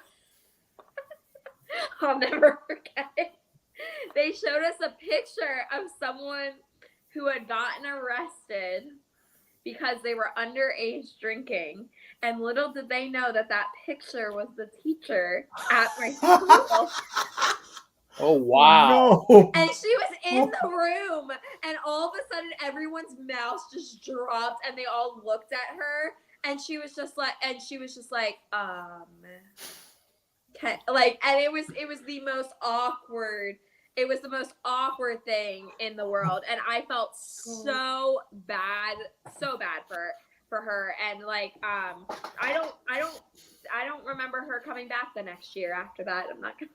I'll never forget it. They showed us a picture of someone who had gotten arrested because they were underage drinking. And little did they know that that picture was the teacher at my school. Oh, wow. No. And she was in the room. And all of a sudden, everyone's mouths just dropped. And they all looked at her. And she was just like, and it was the most awkward. It was the most awkward thing in the world, and I felt so bad for her. And like, I don't remember her coming back the next year after that. I'm not gonna.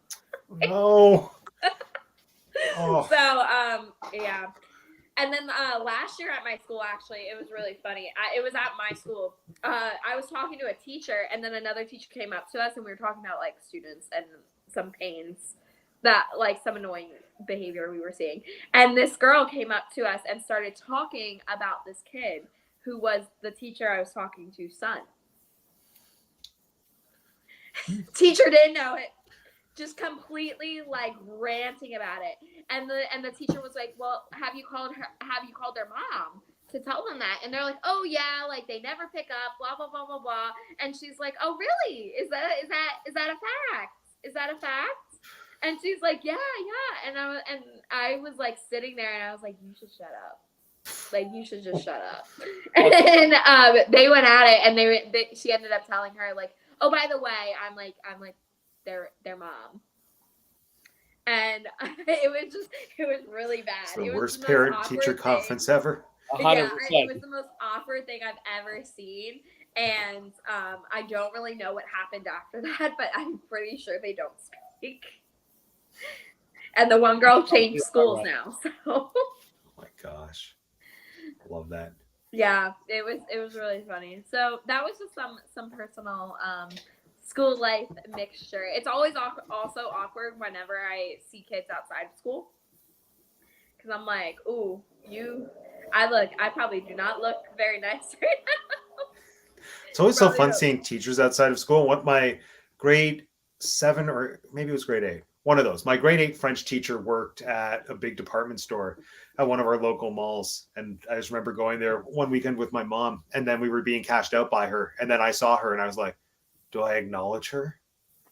No. Oh. So yeah. And then last year at my school, actually, it was really funny. It was at my school. I was talking to a teacher, and then another teacher came up to us, and we were talking about like students and some pains that like some annoying behavior we were seeing. And this girl came up to us and started talking about this kid who was the teacher I was talking to's son. Teacher didn't know it. Just completely like ranting about it. And the teacher was like, "Well, have you called their mom to tell them that?" And they're like, "Oh yeah, like they never pick up, blah blah blah blah blah." And she's like, "Oh really? Is that a fact? Is that a fact?" And she's like, "Yeah." And I was like sitting there, and I was like, "You should shut up. Like you should just shut up." And they went at it, and she ended up telling her like, "Oh, by the way, I'm like their mom." And it was really bad. It's the it worst was parent-teacher conference ever. 100%. It was the most awkward thing I've ever seen. And I don't really know what happened after that, but I'm pretty sure they don't speak. And the one girl changed schools now. So. Oh my gosh, love that. Yeah, it was really funny. So that was just some personal school life mixture. It's always also awkward whenever I see kids outside of school, because I'm like, ooh, I probably do not look very nice right now. It's always so fun seeing teachers outside of school. What my grade 7 or maybe it was grade 8, one of those. My grade 8 French teacher worked at a big department store at one of our local malls. And I just remember going there one weekend with my mom, and then we were being cashed out by her. And then I saw her and I was like, do I acknowledge her?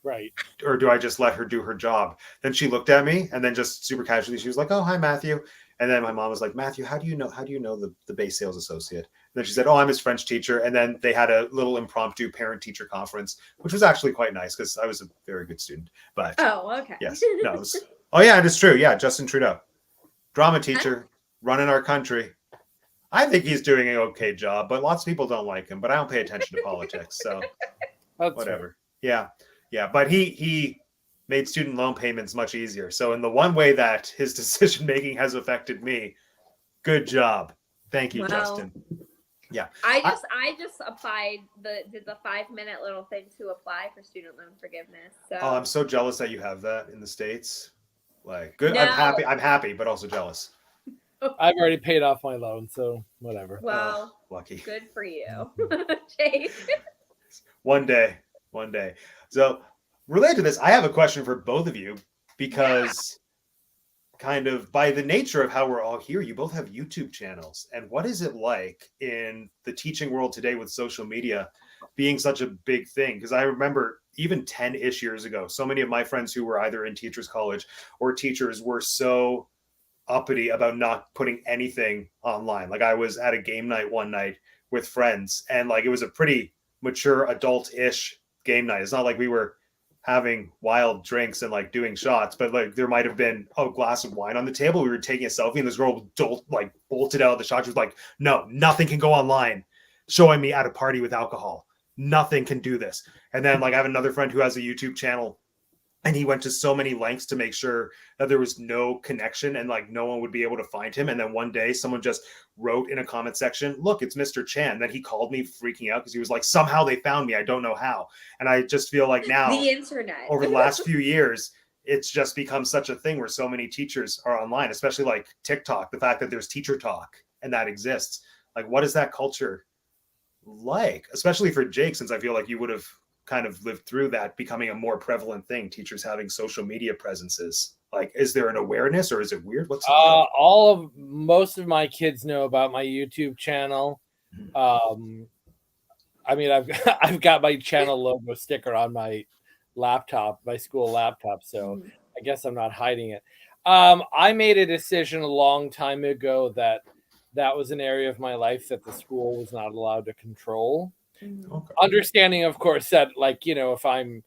Right. Or do I just let her do her job? Then she looked at me, and then just super casually, she was like, "Oh, hi, Matthew." And then my mom was like, "Matthew, how do you know the base sales associate?" And then she said, "Oh, I'm his French teacher." And then they had a little impromptu parent-teacher conference, which was actually quite nice because I was a very good student. But okay. Yes, no. Oh yeah, it is true. Yeah, Justin Trudeau, drama teacher, running our country. I think he's doing an okay job, but lots of people don't like him. But I don't pay attention to politics, so whatever. Right. Yeah. But he made student loan payments much easier. So in the one way that his decision making has affected me, good job. Thank you, Justin. Yeah. I just applied did the 5-minute little thing to apply for student loan forgiveness. So I'm so jealous that you have that in the States. Like, good. No. I'm happy, but also jealous. I've already paid off my loan, so whatever. Well, lucky. Good for you, Jake. One day. So related to this, I have a question for both of you because kind of by the nature of how we're all here, you both have YouTube channels. And what is it like in the teaching world today with social media being such a big thing. Because I remember even 10-ish years ago, so many of my friends who were either in teachers college or teachers were so uppity about not putting anything online. Like I was at a game night one night with friends, and like it was a pretty mature adult-ish game night. It's not like we were having wild drinks and like doing shots, but like there might have been a glass of wine on the table. We were taking a selfie, and this girl bolted out of the shot. She was like, "No, nothing can go online showing me at a party with alcohol. Nothing can do this." And then like I have another friend who has a YouTube channel, and he went to so many lengths to make sure that there was no connection and like no one would be able to find him. And then one day someone just wrote in a comment section, "Look, it's Mr. Chan." Then he called me freaking out because he was like, "Somehow they found me. I don't know how." And I just feel like now The internet. over the last few years, it's just become such a thing where so many teachers are online, especially like TikTok, the fact that there's teacher talk and that exists. Like, what is that culture like? Especially for Jake, since I feel like you would have kind of lived through that becoming a more prevalent thing, teachers having social media presences. Like, is there an awareness or is it weird? What's most of my kids know about my YouTube channel. I mean, I've got my channel logo sticker on my laptop, my school laptop, so I guess I'm not hiding it. I made a decision a long time ago that was an area of my life that the school was not allowed to control. Okay. Understanding, of course, that like, you know, if I'm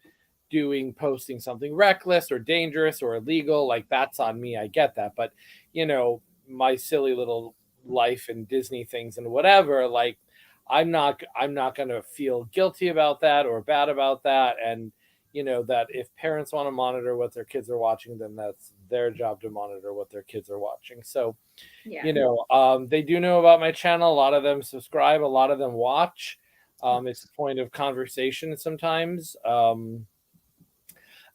posting something reckless or dangerous or illegal, like that's on me. I get that. But, you know, my silly little life and Disney things and whatever, like I'm not going to feel guilty about that or bad about that. And, you know, that if parents want to monitor what their kids are watching, then that's their job to monitor what their kids are watching. So, you know, they do know about my channel. A lot of them subscribe. A lot of them watch. It's a point of conversation sometimes. And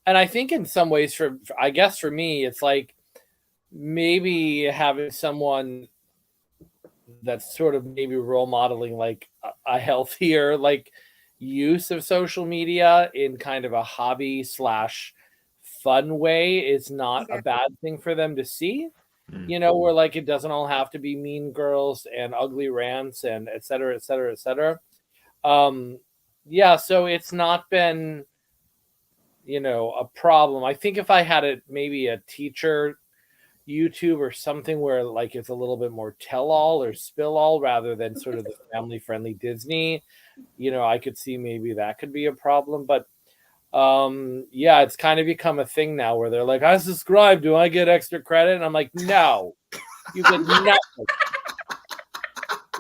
I think in some ways I guess for me, it's like maybe having someone that's sort of maybe role modeling like a healthier like use of social media in kind of a hobby / fun way is not a bad thing for them to see. You know, where like it doesn't all have to be mean girls and ugly rants and et cetera, et cetera, et cetera. Yeah, so it's not been, you know, a problem. I think if I had maybe a teacher YouTube or something where like it's a little bit more tell-all or spill-all rather than sort of the family-friendly Disney, you know, I could see maybe that could be a problem. But yeah, it's kind of become a thing now where they're like, "I subscribe, do I get extra credit?" And I'm like, "No, you get nothing."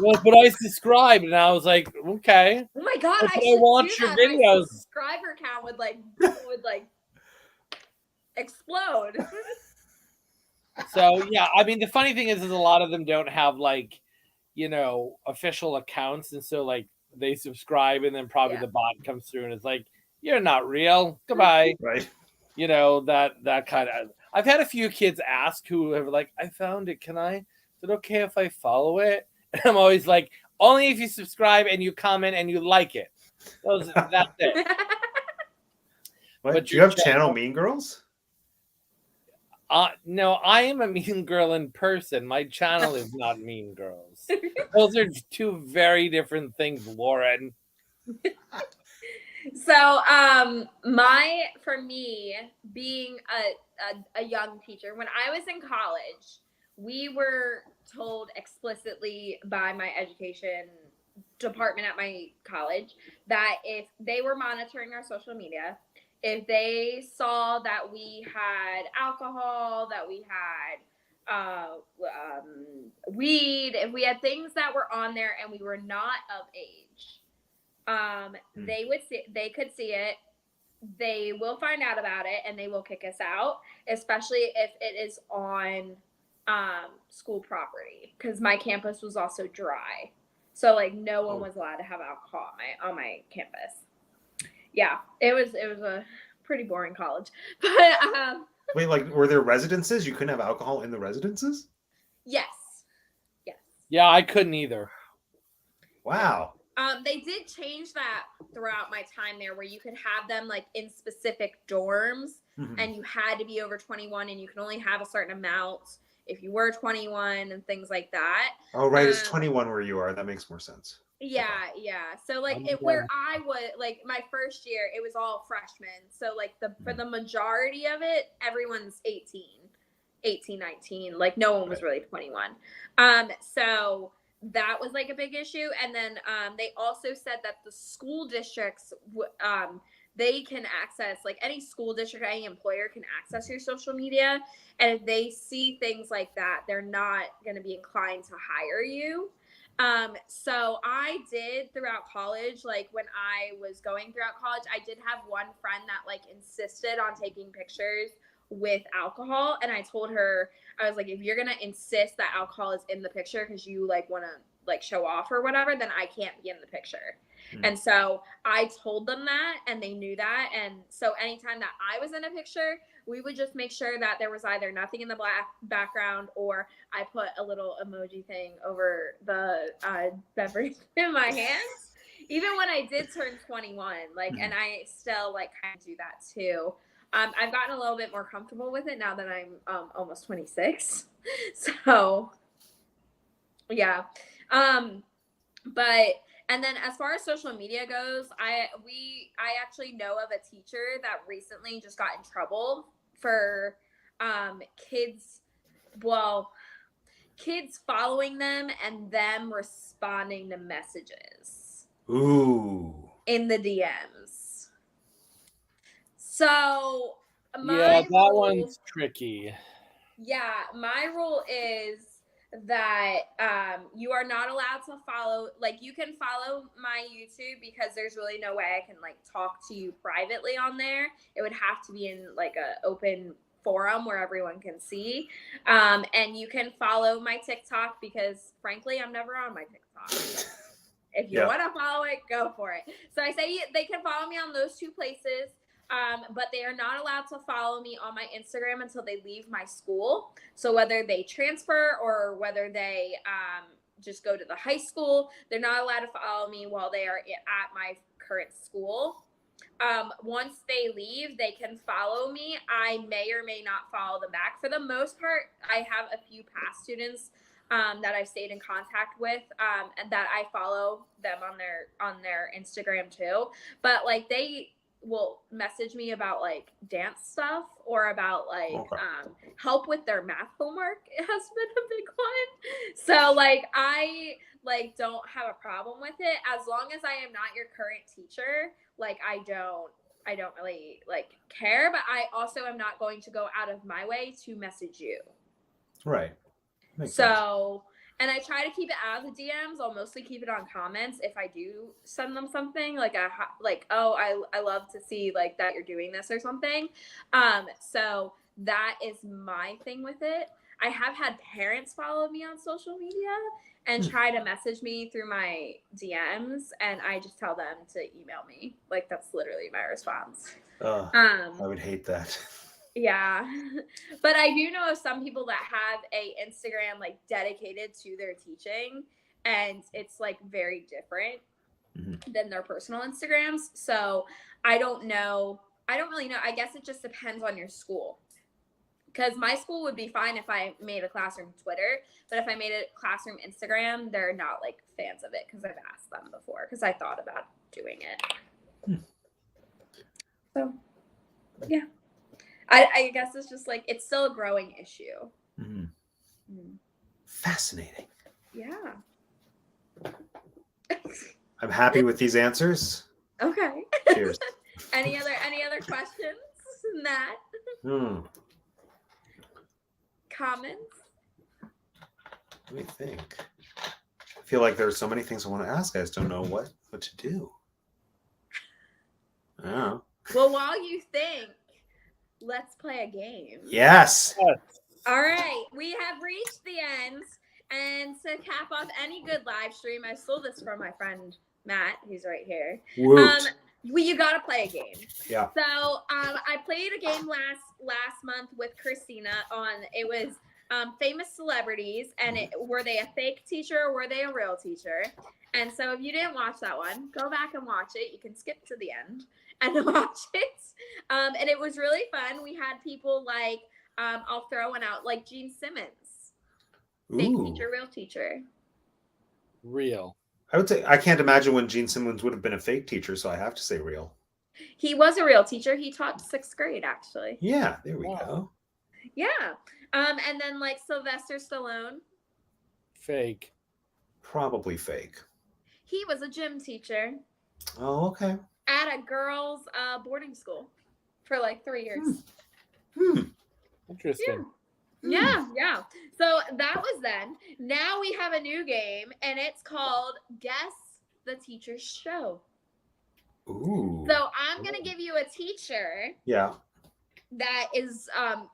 Well, but I subscribed, and I was like, "Okay." Oh my god, But I I should watch do your that. My videos. subscriber count would like explode. So yeah, I mean, the funny thing is a lot of them don't have like, you know, official accounts, and so like they subscribe, and then probably the bot comes through, and it's like, "You're not real. Goodbye." Right. You know, that kind of. I've had a few kids ask who have like, "I found it. Is it okay if I follow it?" And I'm always like, "Only if you subscribe and you comment and you like it. That's it." But do you have channel Mean Girls? No, I am a mean girl in person. My channel is not Mean Girls. Those are two very different things, Lauren. So, for me, being a young teacher, when I was in college, we were told explicitly by my education department at my college that if they were monitoring our social media, if they saw that we had alcohol, that we had weed, if we had things that were on there and we were not of age, they could see it. They will find out about it and they will kick us out, especially if it is on school property, because my campus was also dry, so like no one was allowed to have alcohol on my campus. Yeah, it was a pretty boring college. But wait, like were there residences? You couldn't have alcohol in the residences? Yes. Yeah, I couldn't either. Wow. They did change that throughout my time there, where you could have them like in specific dorms, and you had to be over 21, and you can only have a certain amount if you were 21 and things like that. Oh, right. It's 21 where you are. That makes more sense. Yeah, yeah. So like where I was like my first year, it was all freshmen. So like for the majority of it, everyone's 18, 19. Like no one was really 21. So that was like a big issue. And then they also said that the school districts they can access, like any school district, any employer can access your social media. And if they see things like that, they're not going to be inclined to hire you. So I did throughout college, like when I was going throughout college, I did have one friend that like insisted on taking pictures with alcohol. And I told her, I was like, if you're going to insist that alcohol is in the picture because you like want to like show off or whatever, then I can't be in the picture. And so I told them that, and they knew that. And so anytime that I was in a picture, we would just make sure that there was either nothing in the black background, or I put a little emoji thing over the beverage in my hands. Even when I did turn 21, like, and I still like kind of do that too. I've gotten a little bit more comfortable with it now that I'm almost 26. So yeah. But and then as far as social media goes, I actually know of a teacher that recently just got in trouble for kids following them and them responding to messages. Ooh. In the DMs. So that one's tricky. Yeah, my rule is that you are not allowed to follow, like you can follow my YouTube because there's really no way I can like talk to you privately on there. It would have to be in like a open forum where everyone can see. And you can follow my TikTok because frankly, I'm never on my TikTok. If you want to follow it, go for it. So I say they can follow me on those two places. But they are not allowed to follow me on my Instagram until they leave my school. So whether they transfer or whether they just go to the high school, they're not allowed to follow me while they are at my current school. Once they leave, they can follow me. I may or may not follow them back. For the most part, I have a few past students that I've stayed in contact with, and that I follow them on their Instagram too. But like they will message me about like dance stuff or about like help with their math homework. It has been a big one. So like I like don't have a problem with it as long as I am not your current teacher. Like I don't really like care, but I also am not going to go out of my way to message you. Right. Makes sense. And I try to keep it out of the DMs. I'll mostly keep it on comments if I do send them something like I love to see like that you're doing this or something. So that is my thing with it. I have had parents follow me on social media and try to message me through my DMs, and I just tell them to email me. Like that's literally my response. I would hate that. Yeah, but I do know of some people that have a Instagram like dedicated to their teaching, and it's like very different than their personal Instagrams. So I don't really know. I guess it just depends on your school. Because my school would be fine if I made a classroom Twitter, but if I made a classroom Instagram, they're not like fans of it because I've asked them before because I thought about doing it. So, yeah. I guess it's just like, it's still a growing issue. Fascinating. Yeah. I'm happy with these answers. Okay. Cheers. Any other questions, Matt? Comments? Let me think. I feel like there's so many things I want to ask. I just don't know what to do. I don't know. Well, while you think, let's play a game. Yes. All right. We have reached the end. And to cap off any good live stream, I stole this from my friend Matt, who's right here. You got to play a game. Yeah. So I played a game last month with Christina it was famous celebrities, and were they a fake teacher or were they a real teacher? And so if you didn't watch that one, go back and watch it. You can skip to the end and watch it. And it was really fun. We had people like, I'll throw one out, like Gene Simmons. Fake teacher, real teacher. Real. I would say I can't imagine when Gene Simmons would have been a fake teacher, so I have to say real. He was a real teacher. He taught 6th grade, actually. Yeah, there we go. Yeah. And then like Sylvester Stallone. Fake. Probably fake. He was a gym teacher Oh, okay. at a girls' boarding school for like 3 years. Interesting. Yeah. So that was then. Now we have a new game, and it's called Guess the Teacher's Show. Ooh. So I'm gonna give you a teacher Yeah. that is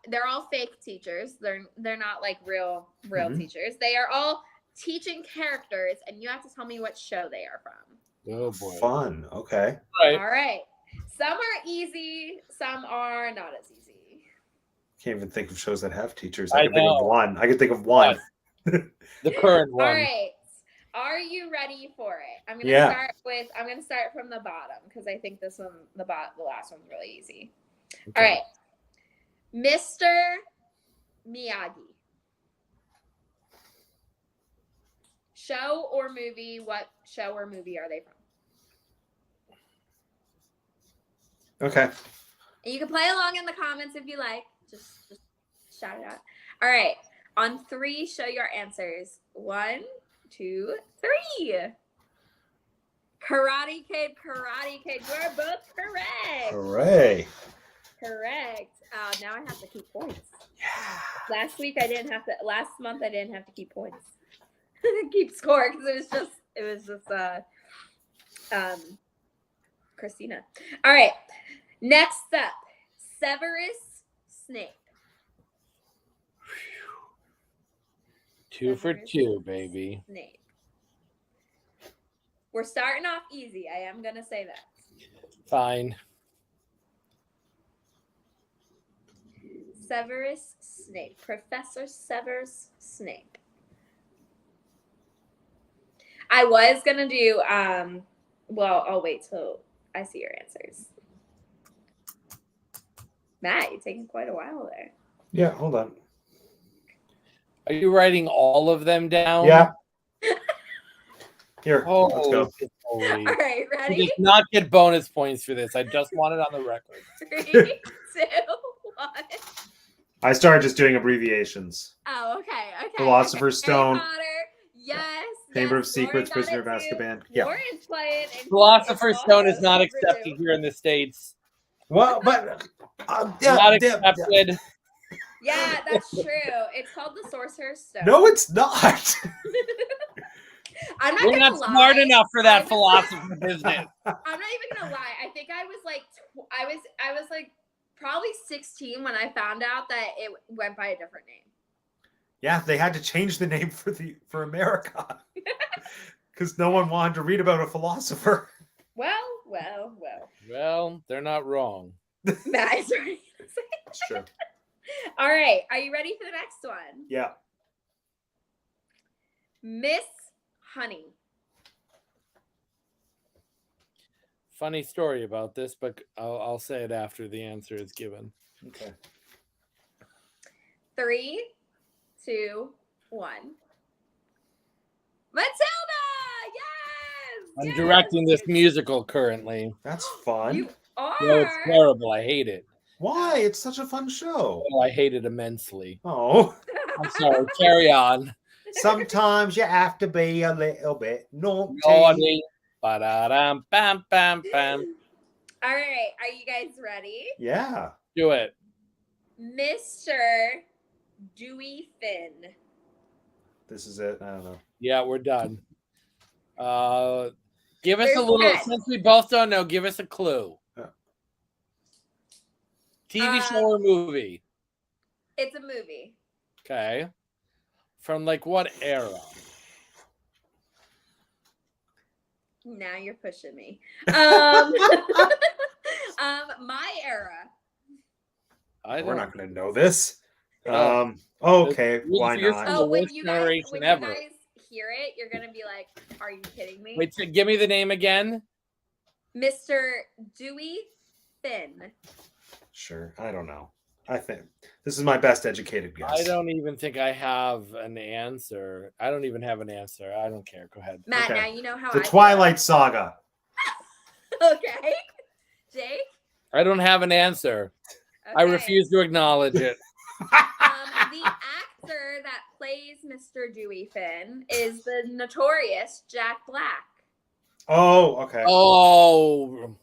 they're all fake teachers. They're not like real teachers. They are all teaching characters, and you have to tell me what show they are from. Oh boy. Fun. Okay. Right. All right. Some are easy, some are not as easy. Can't even think of shows that have teachers. I I can think of know. one. I can think of one. The current one. All right. Are you ready for it? I'm gonna start from the bottom because I think this one, the last one's really easy. Okay. All right. Mr. Miyagi. Show or movie? What show or movie are they from? Okay. And you can play along in the comments if you like. Just shout it out. All right. On 3, show your answers. 1, 2, 3. Karate Kid. You're both correct. Hooray. Correct. Now I have to keep points. Yeah. Last month I didn't have to keep points. Keep score because it was just Christina. All right. Next up, Severus Snape. 2 for 2, baby. Snape. We're starting off easy. I am gonna say that. Fine. Severus Snape. Professor Severus Snape. I was gonna do well, I'll wait till I see your answers. Matt, you're taking quite a while there. Yeah, hold on. Are you writing all of them down? Yeah. Here, Oh, let's go. All right, You ready? did not get bonus points for this. I just want it on the record. 3, 2, 1. I started just doing abbreviations. Oh, okay. Philosopher's Stone. Harry Potter. Yes. Chamber of yes, Secrets, Lauren Prisoner of got it too. Azkaban. Yeah. Lauren's playing. And Philosopher's Stone is not also super accepted here in the States. Well, but Not accepted. Yeah, that's true. It's called the Sorcerer's Stone. No, it's not. I'm not We're gonna not lie. smart enough for that I was- philosopher business. I'm not even gonna lie. I think I was like, I was like probably 16 when I found out that it went by a different name. Yeah, they had to change the name for America because no one wanted to read about a philosopher. Well. Well, they're not wrong. That is right. That's true. All right, are you ready for the next one? Yeah. Miss Honey. Funny story about this, but I'll say it after the answer is given. Okay. 3, 2, 1. Matilda! Yes! I'm yes! directing this musical currently. That's fun. You are. No, it's terrible. I hate it. Why? It's such a fun show. Oh, I hate it immensely. Oh. I'm sorry. Carry on. Sometimes you have to be a little bit naughty. Naughty. Ba-da-dam, bam, bam, bam. All right, are you guys ready? Yeah. Do it. Mr. Dewey Finn. This is it. I don't know. Yeah, we're done. Give us There's a little, 10. since we both don't know, give us a clue. TV show or movie? It's a movie. Okay. From like what era? Now you're pushing me. My era. We're not going to know this. Oh. Okay. This Why is not? the Oh, when worst you generation guys ever. hear it, you're gonna be like, "Are you kidding me?" Wait, so give me the name again. Mr. Dewey Finn. Sure. I don't know. I think this is my best educated guess. I don't even think I have an answer. I don't even have an answer. I don't care. Go ahead. Matt, Okay. now you know how The I feel. Twilight Saga. Okay. Jake? I don't have an answer. I Okay. refuse to acknowledge it. The actor that plays Mr. Dewey Finn is the notorious Jack Black. Oh, okay. Oh,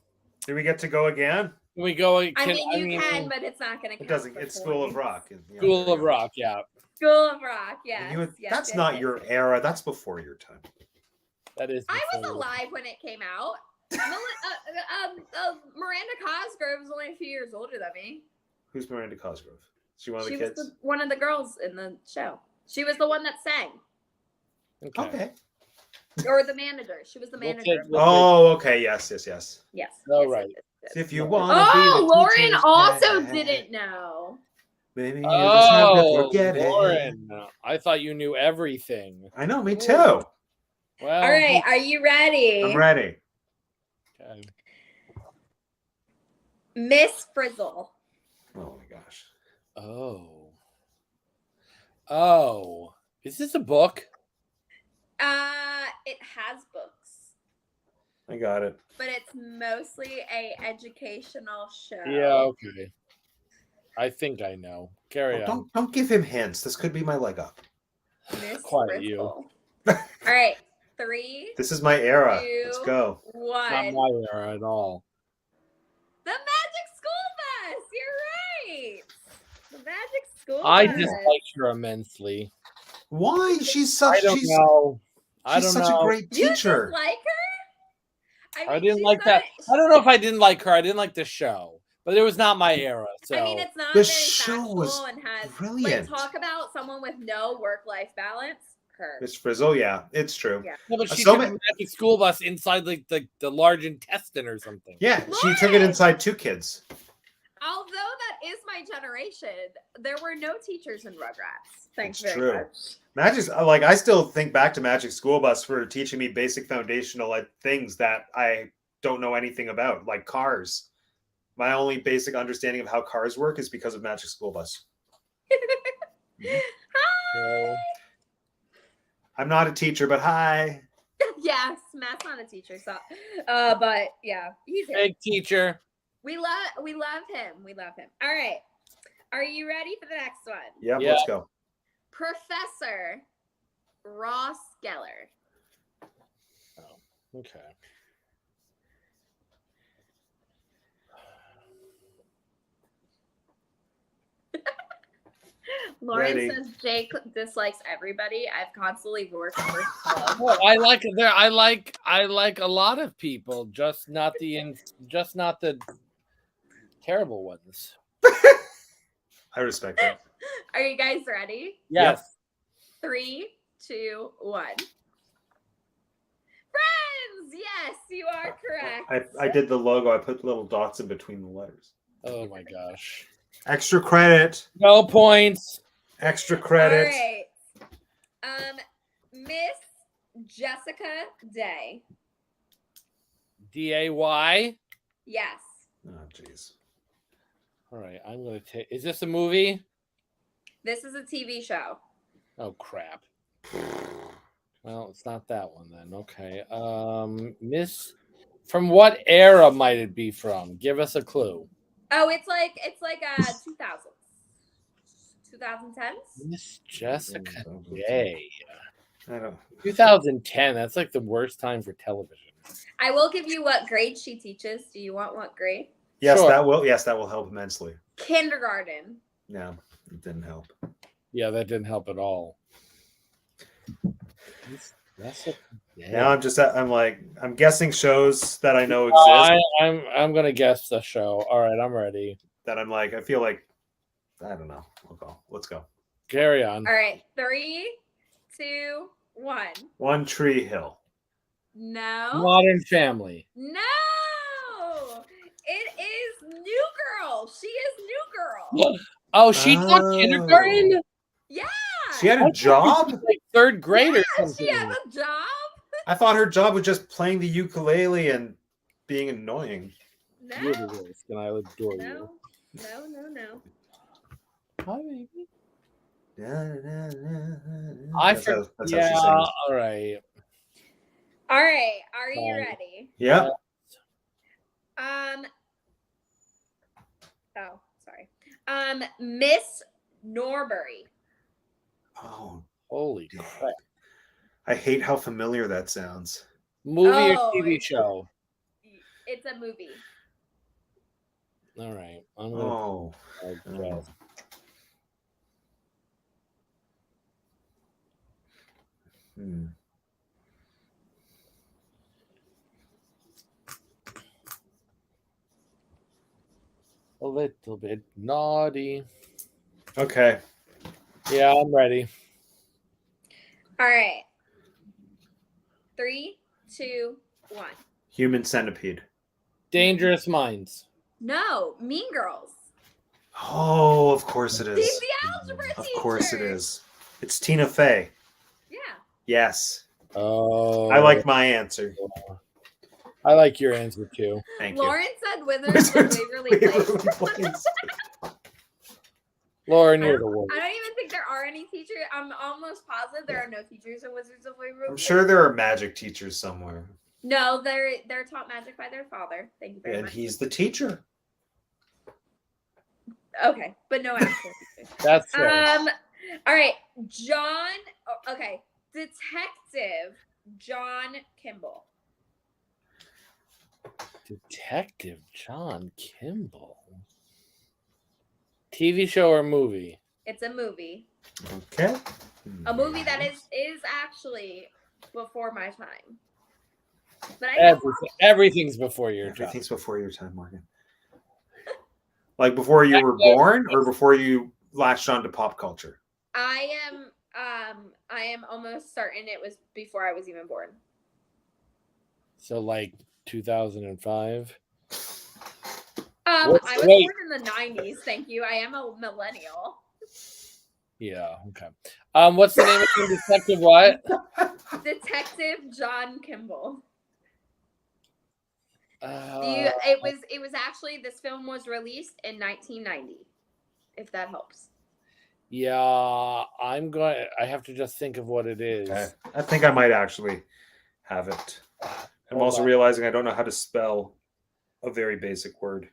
Do we get to go again? can we go? You can, but it's not going to count. It doesn't. for It's School of points. Rock. School of Rock, yeah. School of Rock, yes. That's not your era. That's before your time. That is. I was before- alive when it came out. Miranda Cosgrove is only a few years older than me. Who's Miranda Cosgrove? Is she one of the She kids? was one of the girls in the show. She was the one that sang. Okay. Or the manager. She was the We'll manager. take- Oh, okay. Yes. Yes. All yes, right. yes. If you want. Oh, Lauren also didn't know. Maybe you just have to Oh, forget it. Lauren. I thought you knew everything. I know. Me too. Well, All right, are you ready? I'm ready. okay. Miss Frizzle. Oh my gosh. Oh. Is this a book? It has books, I got it. but it's mostly a educational show. Yeah, okay. I think I know. Carry on. Don't give him hints. This could be my leg up. Miss Quiet you. Frizzle. All right, 3, This is my era. 2, Let's go. 1. Not my era at all. The Magic School Bus. You're right. The Magic School I Bus. dislike her immensely. Why? She's I such. don't She's, know. I she's don't such know. a great You teacher. dislike her? I didn't she's like not- that. I don't know if I didn't like her. I didn't like the show, but it was not my era. So I mean, it's not The very show factual was and has brilliant. like talk about someone with no work-life balance. Her. Miss Frizzle, yeah, it's true. Yeah. no, but she So took many- a magic school bus inside like the large intestine or something. Yeah, she took it Lauren! inside 2 kids. Although that is my generation, there were no teachers in Rugrats. Thanks It's very true. much. Magic's like I still think back to Magic School Bus for teaching me basic foundational things that I don't know anything about, like cars. My only basic understanding of how cars work is because of Magic School Bus. So, I'm not a teacher, but hi. Yes, Matt's not a teacher, so but yeah, he's here. big teacher. We love him. We love him. All right. Are you ready for the next one? Yep, Yeah. let's go. Professor Ross Geller. Okay. Lauren Ready. says Jake dislikes everybody. I've constantly worked for club. Well, I like a lot of people, just not the terrible ones. I respect that. Are you guys ready? Yes. 3, 2, 1. Friends! Yes, you are correct. I did the logo. I put little dots in between the letters. Oh my gosh. Extra credit. No points. Extra credit. All right. Miss Jessica Day. DAY. Yes. Oh, jeez. All right, I'm gonna take. Is this a movie? This is a TV show. Oh crap. Well, it's not that one then. Okay. Miss. From what era might it be from? Give us a clue. Oh, it's like 2000s. 2010s? Miss Jessica Day. I don't. 2010. That's like the worst time for television. I will give you what grade she teaches. Do you want what grade? Yes, Sure. that will. Yes, that will help immensely. Kindergarten. No, it didn't help. Yeah, that didn't help at all. That's a, Now I'm guessing shows that I know exist. I'm gonna guess the show. All right, I'm ready. That I'm like, I feel like, I don't know. Let's go. Carry on. All right. 3, 2, 1. One Tree Hill. No. Modern Family. No. It is New Girl. She is New Girl. Oh, she taught Oh. kindergarten. Yeah. She had a job? Like third grade or Yeah, something. she has a job. I thought her job was just playing the ukulele and being annoying. No. You're the worst, and I adore you. No. No. Hi, baby. That's how she Yeah, sings. all right. All right, are you Fine. ready? Yep. Oh, sorry. Miss Norbury. Oh, Holy crap. I hate how familiar that sounds. Movie or Oh, TV show? It's a movie. All right. I'm gonna Oh. guess. Hmm. A little bit naughty. Okay. Yeah, I'm ready. All right. 3, 2, 1. Human Centipede. Dangerous Minds. No, Mean Girls. Oh, of course it He's is. the algebra teacher. Of course it is. It's Tina Fey. Yeah. Yes. Oh, I like my answer. I like your answer too. Thank Lauren said Wizards of Waverly Place. Lauren, you're the worst. I don't even think there are any teachers. I'm almost positive there are no teachers in Wizards of Waverly I'm Place. sure there are magic teachers somewhere. No, they're taught magic by their father. Thank you very And much. he's the teacher. Okay, but no actual teachers. That's fair. All right, John. Okay, Detective John Kimball. Detective John Kimball. TV show or movie? It's a movie. Okay. A movie that is actually before my time. But I everything's before your time. Everything's before your time, Morgan. Like before you were born, or before you latched onto pop culture? I am almost certain it was before I was even born. So like 2005. I was born in the 90s. Thank you. I am a millennial. Yeah. Okay. What's the name of the detective? What? Detective John Kimball. It It was actually, this film was released in 1990. If that helps. Yeah, I have to just think of what it is. Okay. I think I might actually have it. I'm also realizing I don't know how to spell a very basic word.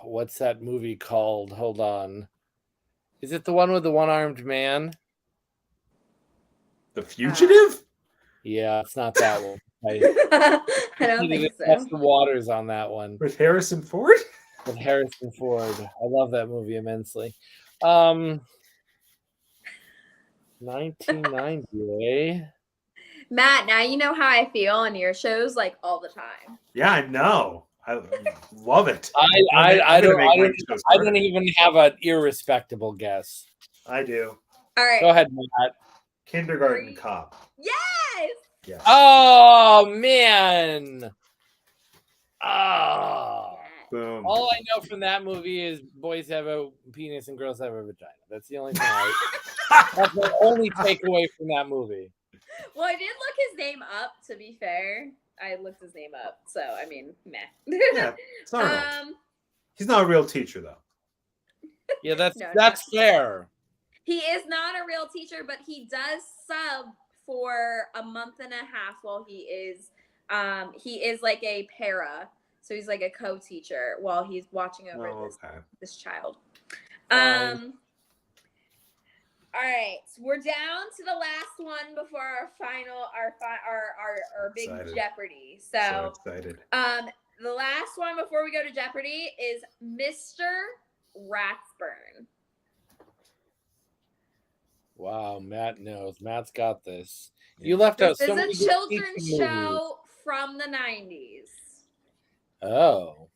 What's that movie called? Hold on. Is it the one with the one-armed man? The Fugitive? Yeah, it's not that one. I don't think so. Test the waters on that one. With Harrison Ford? With Harrison Ford. I love that movie immensely. 1990, eh? Matt, now you know how I feel on your shows like all the time. Yeah, I know. I love it. I don't even have an irrespectable guess. I do. All right. Go ahead, Matt. Kindergarten Cop. Yes. Yes. Oh man. Oh. Boom. All I know from that movie is boys have a penis and girls have a vagina. That's the only thing that's the only takeaway from that movie. Well, I did look his name up, to be fair. I looked his name up, so I mean, meh. Yeah, it's all right. He's not a real teacher, though. Yeah, that's fair. He is not a real teacher, but he does sub for a month and a half while he is like a para. So he's like a co-teacher while he's watching over this child. All right, so we're down to the last one before our big Jeopardy. So excited. The last one before we go to Jeopardy is Mr. Ratsburn. Wow, Matt knows. Matt's got this. You left out so many. This is a children's show from the 90s. Oh.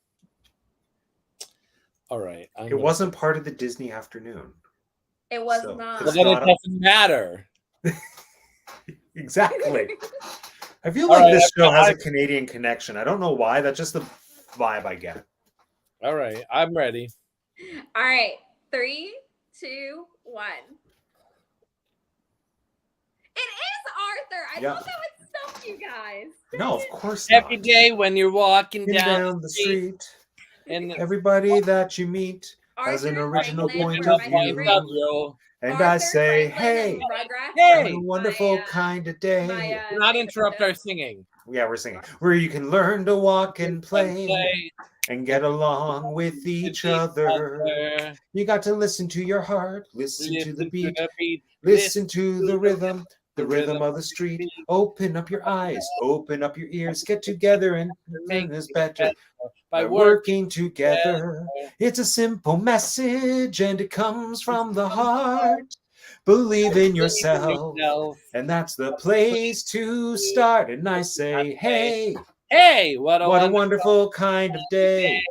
All right. It wasn't part of the Disney afternoon. It was not. Well, then it doesn't matter. Exactly. I feel like this show has a Canadian connection. I don't know why. That's just the vibe I get. All right. I'm ready. All right. 3, 2, 1. It is Arthur. I thought that would stump you guys. No, of course not. Every day when you're walking down the street, and everybody that you meet As an Arthur original Franklin point for of my view. favorite. Love you. And Arthur I say, Franklin hey, and Rugrats. Hey! what a wonderful My, kind of day. my, Do not favorite interrupt our show. singing. Yeah, we're singing. Where you can learn to walk and play Play and get along with each other. other. You got to listen to your heart, listen to the beat, beat. listen to the rhythm, the rhythm rhythm of the street. Open up your eyes, open up your ears, get together and make this better. By working together, it's a simple message and it comes from the heart. Believe in yourself, and that's the place to start. And I say, hey, Hey, what what a wonderful kind of day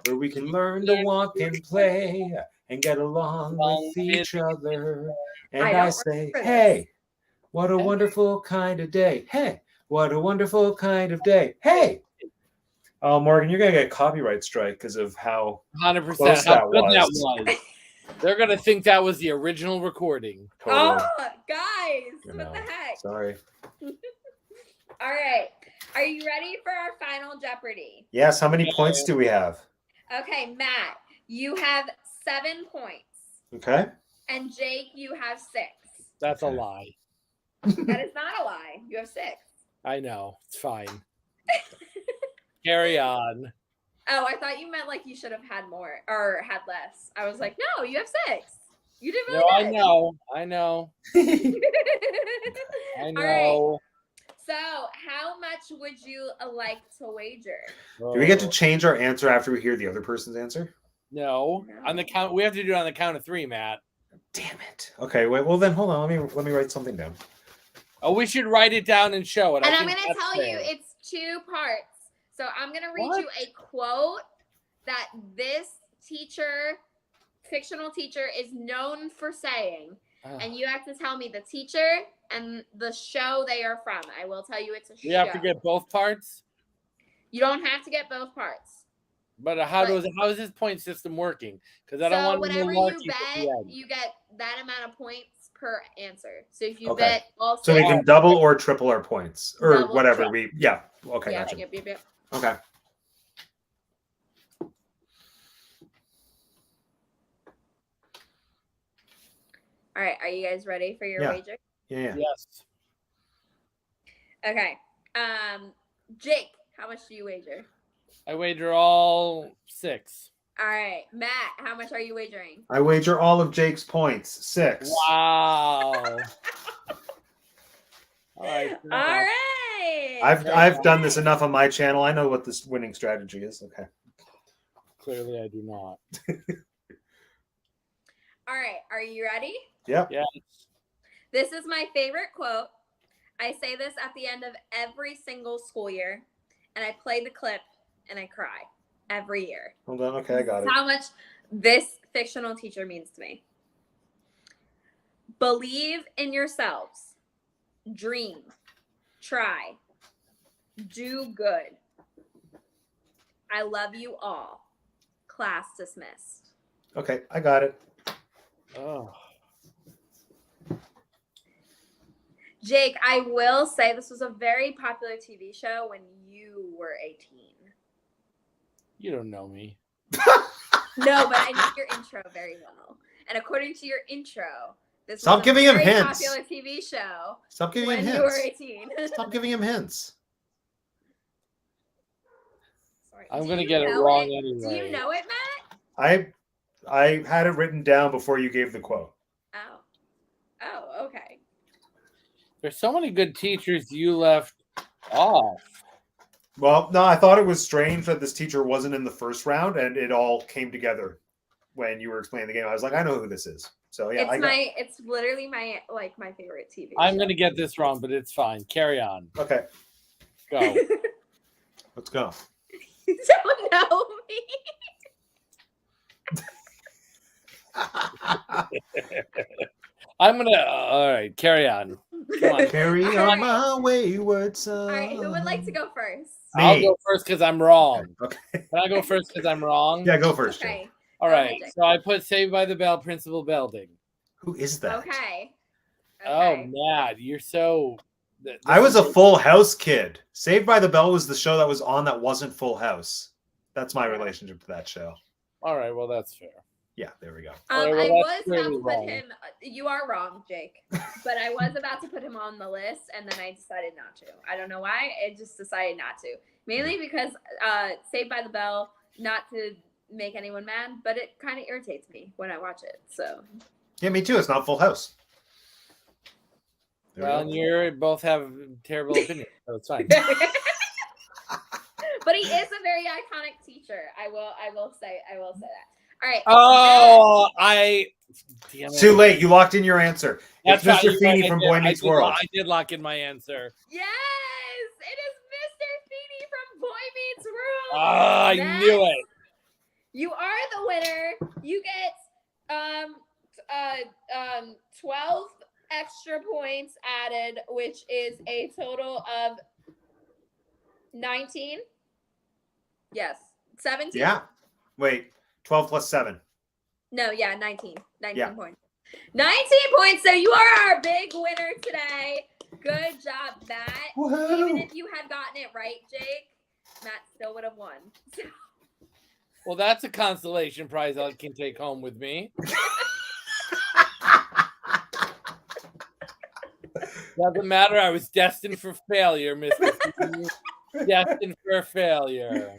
where we can learn to walk and play and get along with each other. And I say, hey, what a wonderful kind of day. Hey, what a wonderful kind of day. Hey. Oh, Morgan, you're going to get a copyright strike because of how 100% close how that good that was. was. They're gonna think that was the original recording. Totally. Oh, guys, You what know, the heck? Sorry. All right. Are you ready for our final Jeopardy? Yes, how many points do we have? Okay, Matt, you have 7 points. Okay. And Jake, you have 6. That's Okay. a lie. That is not a lie. You have 6. I know. It's fine. Carry on. Oh, I thought you meant like you should have had more or had less. I was like, no, you have 6. You did really No, I good. know. I know. I know. All right. So, how much would you like to wager? Do we get to change our answer after we hear the other person's answer? No. On the count, we have to do it on the count of 3, Matt. Damn it. Okay, wait. Well, then hold on. Let me write something down. Oh, we should write it down and show it. And I'm think going to that's tell you fair. it's 2 parts. So I'm going to read What? you a quote that this teacher, fictional teacher, is known for saying. And you have to tell me the teacher and the show they are from. I will tell you it's a show. We have to get both parts? You don't have to get both parts. But how is this point system working? Because I don't So want whatever to you bet, you get that amount of points per answer. So if you bet all 6, So we can double or triple our points or Double, whatever triple. yeah. Okay, yeah, gotcha. yep. Okay. All right, are you guys ready for your wager? Yeah. Yes. Okay. Jake, how much do you wager? I wager all 6. All right, Matt, how much are you wagering? I wager all of Jake's points. 6. Wow. All right. All right. I've done this enough on my channel. I know what this winning strategy is. Okay. Clearly, I do not. All right, are you ready? Yep. Yes. This is my favorite quote. I say this at the end of every single school year, and I play the clip and I cry every year. Hold on. Okay, I got it. That's how much this fictional teacher means to me. Believe in yourselves. Dream. Try. Do good. I love you all. Class dismissed. Okay, I got it. Oh. Jake, I will say this was a very popular TV show when you were 18. You don't know me. No, but I know your intro very well. And according to your intro, this Stop was giving a him very hints. popular TV show Stop giving him when you were hints. 18. Stop giving him hints. Sorry. I'm Do going to you get it know wrong it? anyway. Do you know it, Matt? I had it written down before you gave the quote. Oh, okay. There's so many good teachers you left off. Well, no, I thought it was strange that this teacher wasn't in the first round, and it all came together when you were explaining the game. I was like, I know who this is. So yeah, It's literally my favorite TV show. I'm going to get this wrong, but it's fine. Carry on. Okay, Go. let's go. You don't know me. I'm going to... all right, carry on. Come on. Carry All on right. my wayward son. All right, who would like to go first? I'll Me. go first because I'm wrong. Okay. Can I go first because I'm wrong? Yeah, go first. Jake. Okay. All Go right. ahead, Jake. So I put Saved by the Bell, Principal Belding. Who is that? Okay. Oh, Matt, you're so... I was a Full House kid. Saved by the Bell was the show that was on that wasn't Full House. That's my relationship to that show. All right, well, that's fair. Yeah, there we go. Well, I that's was about clearly to put wrong. him. You are wrong, Jake. But I was about to put him on the list, and then I decided not to. I don't know why. I just decided not to. Mainly because Saved by the Bell, not to make anyone mad, but it kind of irritates me when I watch it. So. Yeah, me too. It's not Full House. There we Well, go. and you both have terrible opinions, so it's fine. But he is a very iconic teacher. I will say that. All right. Oh, damn it. Too late. You locked in your answer. It's That's Mr. right, Feeney I from did. Boy Meets World. I did lock in my answer. Yes, it is Mr. Feeney from Boy Meets World. Ah, I Matt, knew it. You are the winner. You get 12 extra points added, which is a total of 19. Yes. 17? Yeah. Wait, 12 plus 7. No, yeah, 19. 19 Yeah. points. 19 points. So you are our big winner today. Good job, Matt. Woohoo. Even if you had gotten it right, Jake, Matt still would have won. Well, that's a consolation prize I can take home with me. Doesn't matter. I was destined for failure, Mr. Feeney. Destined for failure.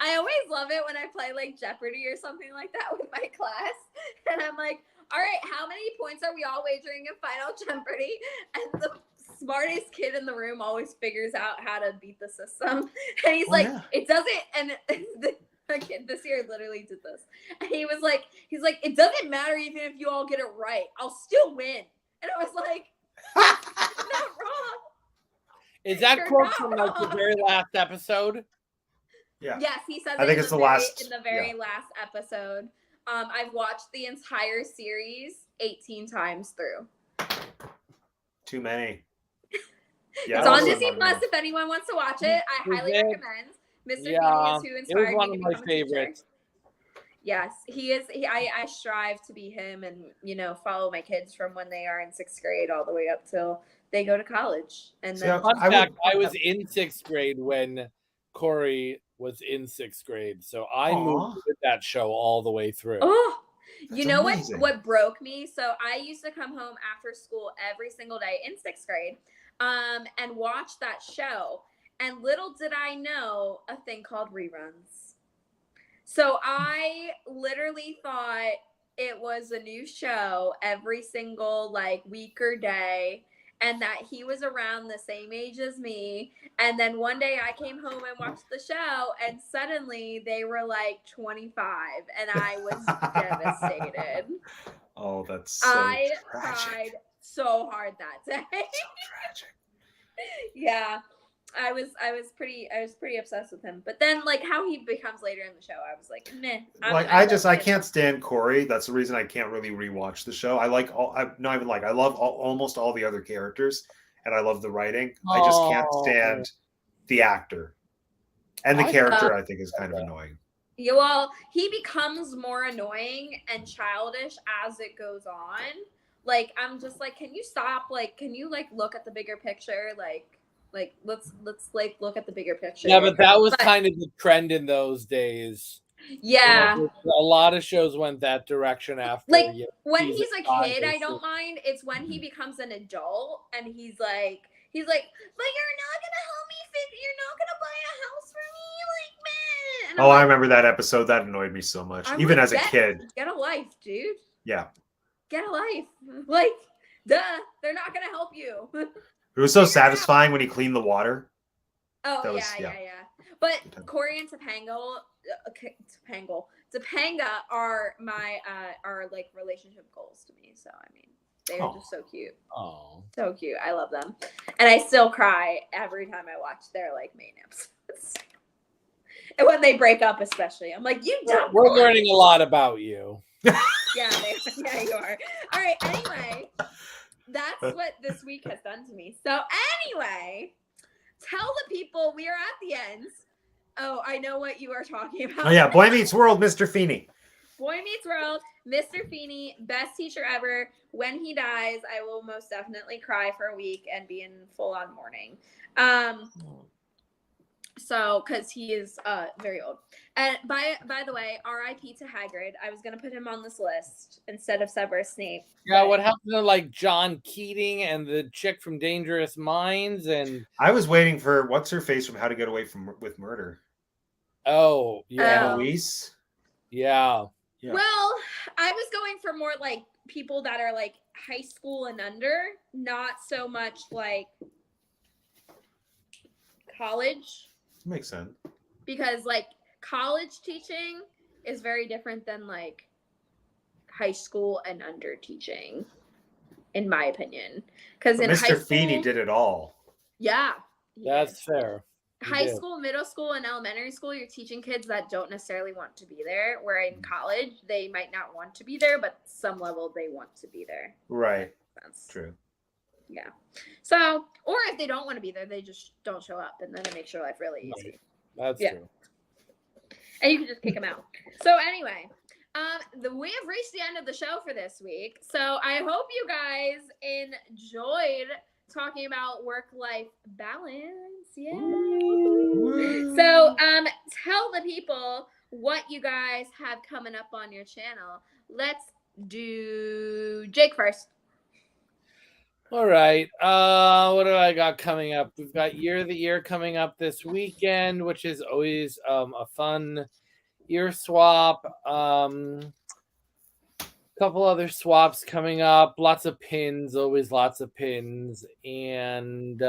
I always love it when I play like Jeopardy or something like that with my class. And I'm like, all right, how many points are we all wagering in Final Jeopardy? And the smartest kid in the room always figures out how to beat the system. And he's it doesn't. And kid this year literally did this. And he's like, it doesn't matter even if you all get it right. I'll still win. And I was like, not wrong. Is that You're quote not from like the wrong. very last episode? Yeah. Yes, he says I think it's the last. in the very last episode. I've watched the entire series 18 times through. Too many. Yeah, It's I on also Disney remember. Plus if anyone wants to watch it. I Is highly it? recommend. Mr. Yeah, Feeney is who it was inspired one me of to my become a teacher. favorites. Yes, he is. I strive to be him and, follow my kids from when they are in 6th grade all the way up till they go to college. And then Fun fact, I was in 6th grade when Corey was in 6th grade. So I moved with that show all the way through. Oh, That's you know amazing. what broke me? So I used to come home after school every single day in 6th grade and watch that show. And little did I know a thing called reruns. So I literally thought it was a new show every single week or day, and that he was around the same age as me. And then one day I came home and watched the show, and suddenly they were 25, and I was devastated. Oh, that's so I tragic. cried so hard that day. So tragic. Yeah. I was pretty obsessed with him. But then how he becomes later in the show, I was like, meh. I can't stand Corey. That's the reason I can't really rewatch the show. I love almost all the other characters, and I love the writing. I just can't stand the actor. And the character I think is kind of annoying. Yeah, well, he becomes more annoying and childish as it goes on. I'm just can you stop? Can you look at the bigger picture? Let's look at the bigger picture. Yeah, but that was kind of the trend in those days. Yeah. A lot of shows went that direction after. When he's a kid, I don't mind. It's when he becomes an adult and he's like, but you're not gonna help me you're not gonna buy a house for me, man. Oh, I remember that episode. That annoyed me so much, even as a kid. Get a life, dude. Yeah. Get a life. Duh. They're not gonna help you. It was so satisfying when he cleaned the water. Oh, yeah. But Corey and Topanga are my relationship goals to me. So I mean, they're just so cute. Oh, so cute. I love them, and I still cry every time I watch their main episodes. And when they break up, especially, I'm like, you dumb. We're learning a lot about you. Yeah, you are. All right. Anyway. That's what this week has done to me. So anyway, tell the people we are at the end. Oh, I know what you are talking about. Oh yeah, Boy Meets World, Mr. Feeney. Boy Meets World, Mr. Feeney, best teacher ever. When he dies, I will most definitely cry for a week and be in full-on mourning. So, because he is very old. And by the way, R.I.P. to Hagrid. I was gonna put him on this list instead of Severus Snape. Yeah, but- what happened to like John Keating and the chick from Dangerous Minds and I was waiting for what's her face from How to Get Away with Murder. oh yeah, Annalise. yeah. Yeah. Well, I was going for more like people that are like high school and under, not so much like college, Makes sense. because like college teaching is very different than like high school and under teaching, in my opinion. Because in high Mr. school, Feeney did it all. yeah, he That's did. fair. He High did. school, middle school, and elementary school, you're teaching kids that don't necessarily want to be there. Where in college, they might not want to be there, but some level they want to be there. Right. That's True. Yeah. So, or if they don't want to be there, they just don't show up, and then it makes your life really easy. Right. That's Yeah. true. And you can just kick them out. So anyway, we have reached the end of the show for this week. So I hope you guys enjoyed talking about work-life balance. Yeah. So tell the people what you guys have coming up on your channel. Let's do Jake first. All right. What do I got coming up? We've got Year of the Year coming up this weekend, which is always a fun ear swap. Couple other swaps coming up. Lots of pins, always lots of pins. And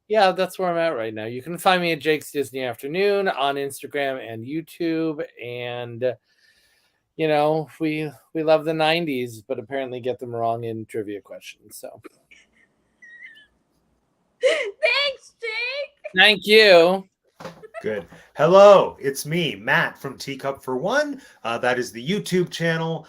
yeah, that's where I'm at right now. You can find me at Jake's Disney Afternoon on Instagram and YouTube. And you know, we love the 90s, but apparently get them wrong in trivia questions. So Thanks, Jake. thank you. Good. Hello, it's me, Matt from Teacup for One. That is the YouTube channel.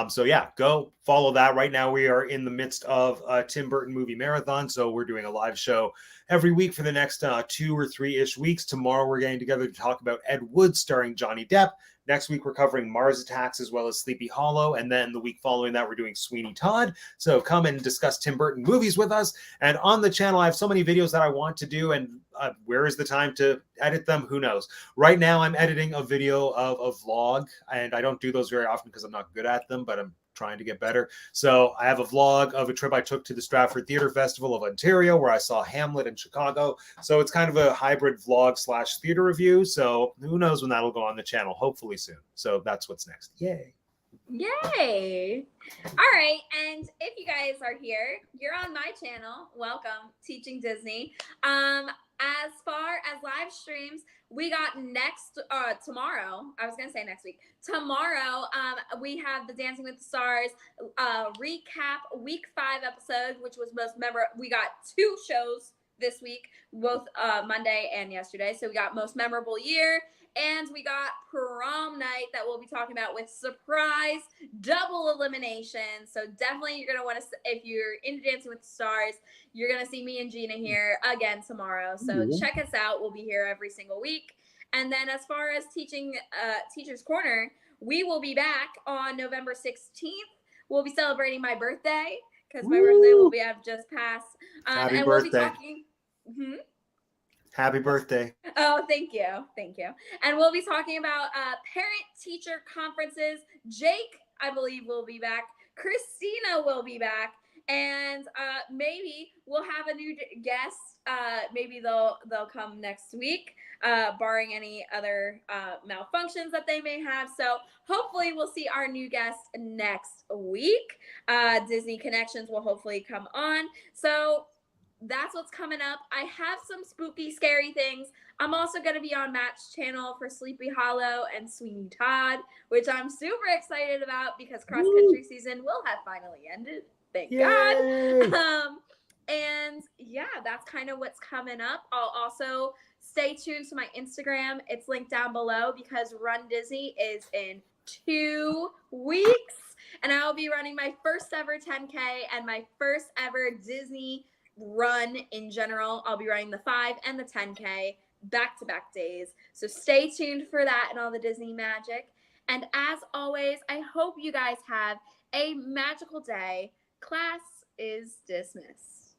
So yeah, go follow that. Right now we are in the midst of a Tim Burton movie marathon. So we're doing a live show every week for the next 2 or 3-ish weeks. Tomorrow we're getting together to talk about Ed Wood starring Johnny Depp. Next week we're covering Mars Attacks as well as Sleepy Hollow. And then the week following that we're doing Sweeney Todd. So come and discuss Tim Burton movies with us. And on the channel I have so many videos that I want to do, and where is the time to edit them? Who knows? Right now I'm editing a video of a vlog, and I don't do those very often because I'm not good at them, but I'm trying to get better. So I have a vlog of a trip I took to the Stratford Theatre Festival of Ontario where I saw Hamlet in Chicago. So it's kind of a hybrid vlog / theater review. So who knows when that'll go on the channel, hopefully soon. So that's what's next. Yay. Yay. All right. And if you guys are here, you're on my channel. Welcome, Teaching Disney. As far as live streams, we got tomorrow. I was gonna say next week. Tomorrow, we have the Dancing with the Stars recap week 5 episode, which was most memorable. We got 2 shows this week, both Monday and yesterday. So we got most memorable year, and we got prom night that we'll be talking about with surprise double elimination. So definitely you're going to want to, if you're into Dancing with the Stars, you're going to see me and Gina here again tomorrow. So check us out. We'll be here every single week. And then as far as Teacher's Corner, we will be back on November 16th. We'll be celebrating my birthday because my birthday will have just passed. Happy and birthday. We'll be talking. Happy birthday. Oh, thank you. Thank you. And we'll be talking about parent-teacher conferences. Jake, I believe, will be back. Christina will be back. And maybe we'll have a new guest. Maybe they'll come next week, barring any other malfunctions that they may have. So hopefully we'll see our new guest next week. Disney Connections will hopefully come on. So that's what's coming up. I have some spooky, scary things. I'm also going to be on Matt's channel for Sleepy Hollow and Sweeney Todd, which I'm super excited about because cross-country season will have finally ended. Thank God. And yeah, that's kind of what's coming up. I'll also stay tuned to my Instagram. It's linked down below because Run Disney is in 2 weeks. And I will be running my first ever 10K and my first ever Disney run in general. I'll be running the 5 and the 10K back-to-back days. So stay tuned for that and all the Disney magic. And as always, I hope you guys have a magical day. Class is dismissed.